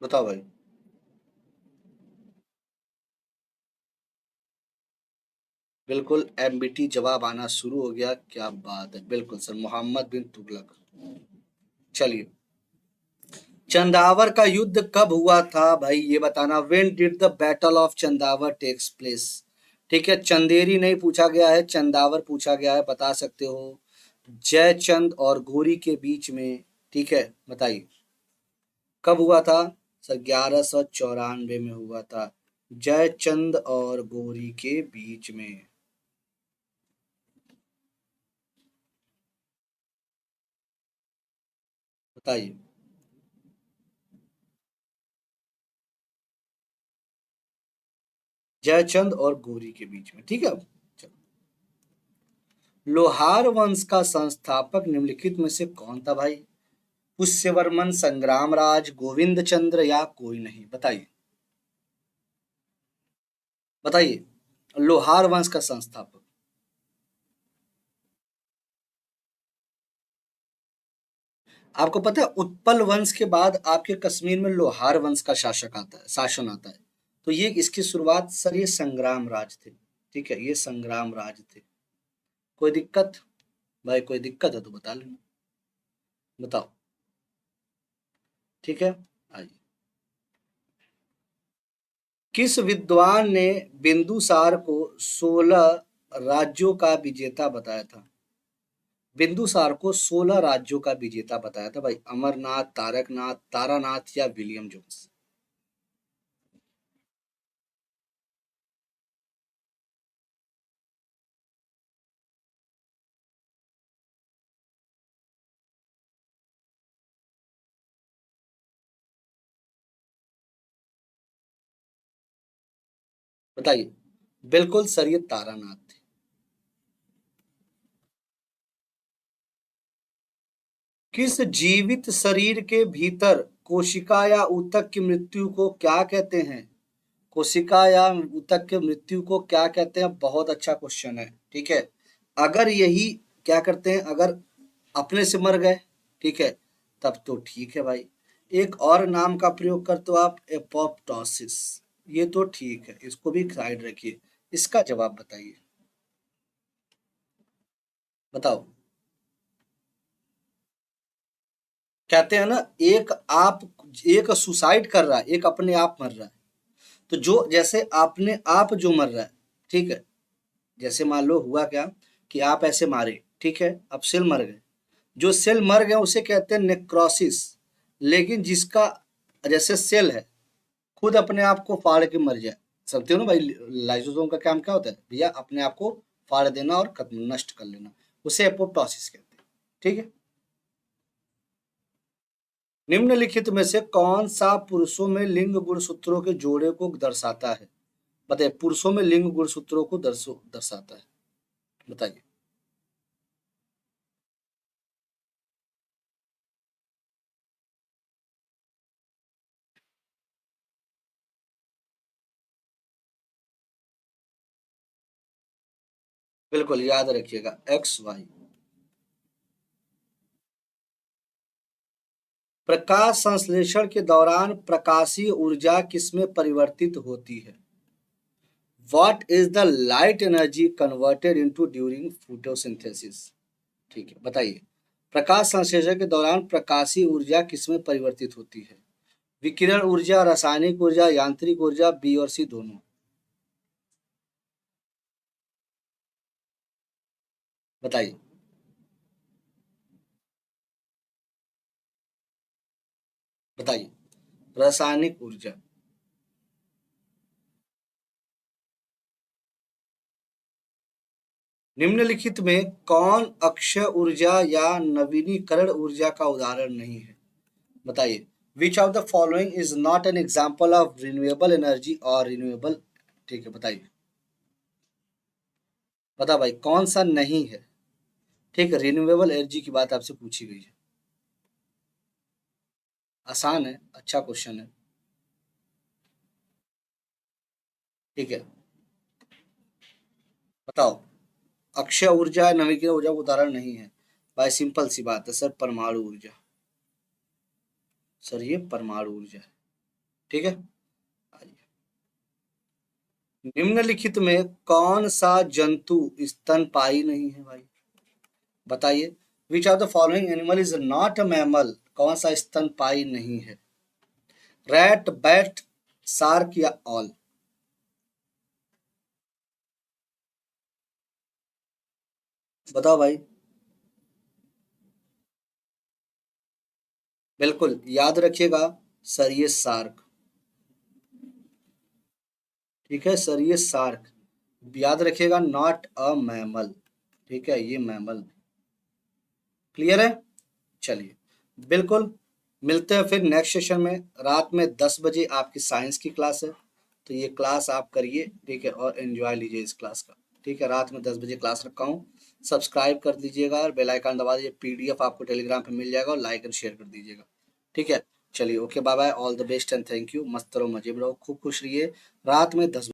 बताओ भाई। बिल्कुल, एमबीटी जवाब आना शुरू हो गया, क्या बात है, बिल्कुल सर, मोहम्मद बिन तुगलक। चलिए, चंदावर का युद्ध कब हुआ था भाई, ये बताना। When did the battle of Chandawar takes place. ठीक है, चंदेरी नहीं पूछा गया है, चंदावर पूछा गया है, बता सकते हो। जयचंद और घोरी के बीच में। ठीक है, बताइए कब हुआ था। सर 1194 में हुआ था, जयचंद और घोरी के बीच में। बताइए। जयचंद और घोरी के बीच में, ठीक है। चलो, लोहार वंश का संस्थापक निम्नलिखित में से कौन था भाई। पुष्यवर्मन, संग्रामराज, गोविंद चंद्र या कोई नहीं। बताइए, बताइए लोहार वंश का संस्थापक। आपको पता है उत्पल वंश के बाद आपके कश्मीर में लोहार वंश का शासक आता है, शासन आता है। तो ये इसकी शुरुआत सर ये संग्राम राज थे। ठीक है, ये संग्राम राज थे। कोई दिक्कत भाई, कोई दिक्कत है तो बता लेना, बताओ। ठीक है, आइए। किस विद्वान ने बिंदुसार को 16 राज्यों का विजेता बताया था। बिंदुसार को 16 राज्यों का विजेता बताया था भाई। अमरनाथ, तारकनाथ, तारानाथ या विलियम जोन्स। बताइए, बिल्कुल सर ये तारानाथ थे। किस जीवित शरीर के भीतर कोशिका या ऊतक की मृत्यु को क्या कहते हैं। कोशिका या ऊतक के मृत्यु को क्या कहते हैं, बहुत अच्छा क्वेश्चन है। ठीक है, अगर यही क्या करते हैं, अगर अपने से मर गए, ठीक है, तब तो ठीक है भाई। एक और नाम का प्रयोग करते हो आप, एपोप्टोसिस। ये तो ठीक है, इसको भी साइड रखिए। इसका जवाब बताइए, बताओ। कहते हैं ना, एक सुसाइड कर रहा है, एक अपने आप मर रहा है। तो जो जैसे आपने आप जो मर रहा है, ठीक है, जैसे मान लो हुआ क्या कि आप ऐसे मारे, ठीक है, अब सेल मर गए। जो सेल मर गए उसे कहते हैं नेक्रोसिस। लेकिन जिसका जैसे सेल है खुद अपने आप को फाड़ के मर जाए, समझते हो ना भाई। लाइसोसोम का काम क्या होता है भैया, अपने आप को फाड़ देना और खत्म नष्ट कर लेना, उसे एपोप्टोसिस कहते हैं। ठीक है, निम्नलिखित में से कौन सा पुरुषों में लिंग गुणसूत्रों के जोड़े को दर्शाता है। बताइए, पुरुषों में लिंग गुणसूत्रों को दर्शाता है। बताइए। बिल्कुल याद रखिएगा, एक्स वाई। प्रकाश संश्लेषण के दौरान प्रकाशीय ऊर्जा किसमें परिवर्तित होती है। What is the light energy converted into during photosynthesis. ठीक है, बताइए प्रकाश संश्लेषण के दौरान प्रकाशीय ऊर्जा किसमें परिवर्तित होती है। विकिरण ऊर्जा, रासायनिक ऊर्जा, यांत्रिक ऊर्जा, बी और सी दोनों। बताइए, बताइए रासायनिक ऊर्जा। निम्नलिखित में कौन अक्षय ऊर्जा या नवीनीकरण ऊर्जा का उदाहरण नहीं है। बताइए, which of the following is not an example of renewable energy और रिन्यूएबल। ठीक है, बताइए, बता भाई कौन सा नहीं है। ठीक है, रिन्यूएबल एनर्जी की बात आपसे पूछी गई है। आसान है, अच्छा क्वेश्चन है। ठीक है, बताओ। अक्षय ऊर्जा नवीकरणीय ऊर्जा का उदाहरण नहीं है भाई, सिंपल सी बात है सर, परमाणु ऊर्जा। सर ये परमाणु ऊर्जा है। ठीक है, आइए। निम्नलिखित में कौन सा जंतु स्तनपायी नहीं है भाई। बताइए, which of the following animal is not a mammal. कौन सा स्तनपायी नहीं है। रैट, बैट, शार्क या ऑल? बताओ भाई। बिल्कुल याद रखिएगा सर, ये शार्क। ठीक है सर, ये शार्क। याद रखिएगा, नॉट अ मैमल। ठीक है, ये मैमल। क्लियर है? चलिए, बिल्कुल। मिलते हैं फिर नेक्स्ट सेशन में। रात में 10 बजे आपकी साइंस की क्लास है, तो ये क्लास आप करिए, ठीक है, और एंजॉय लीजिए इस क्लास का। ठीक है, रात में 10 बजे क्लास रखा हूँ। सब्सक्राइब कर दीजिएगा और बेल आइकन दबा दीजिए। पीडीएफ आपको टेलीग्राम पे मिल जाएगा, और लाइक एंड शेयर कर दीजिएगा। ठीक है, चलिए, okay, bye bye, all the best and thank you. मस्त रहो, मजे में रहो, खूब खुश रहिए। रात में 10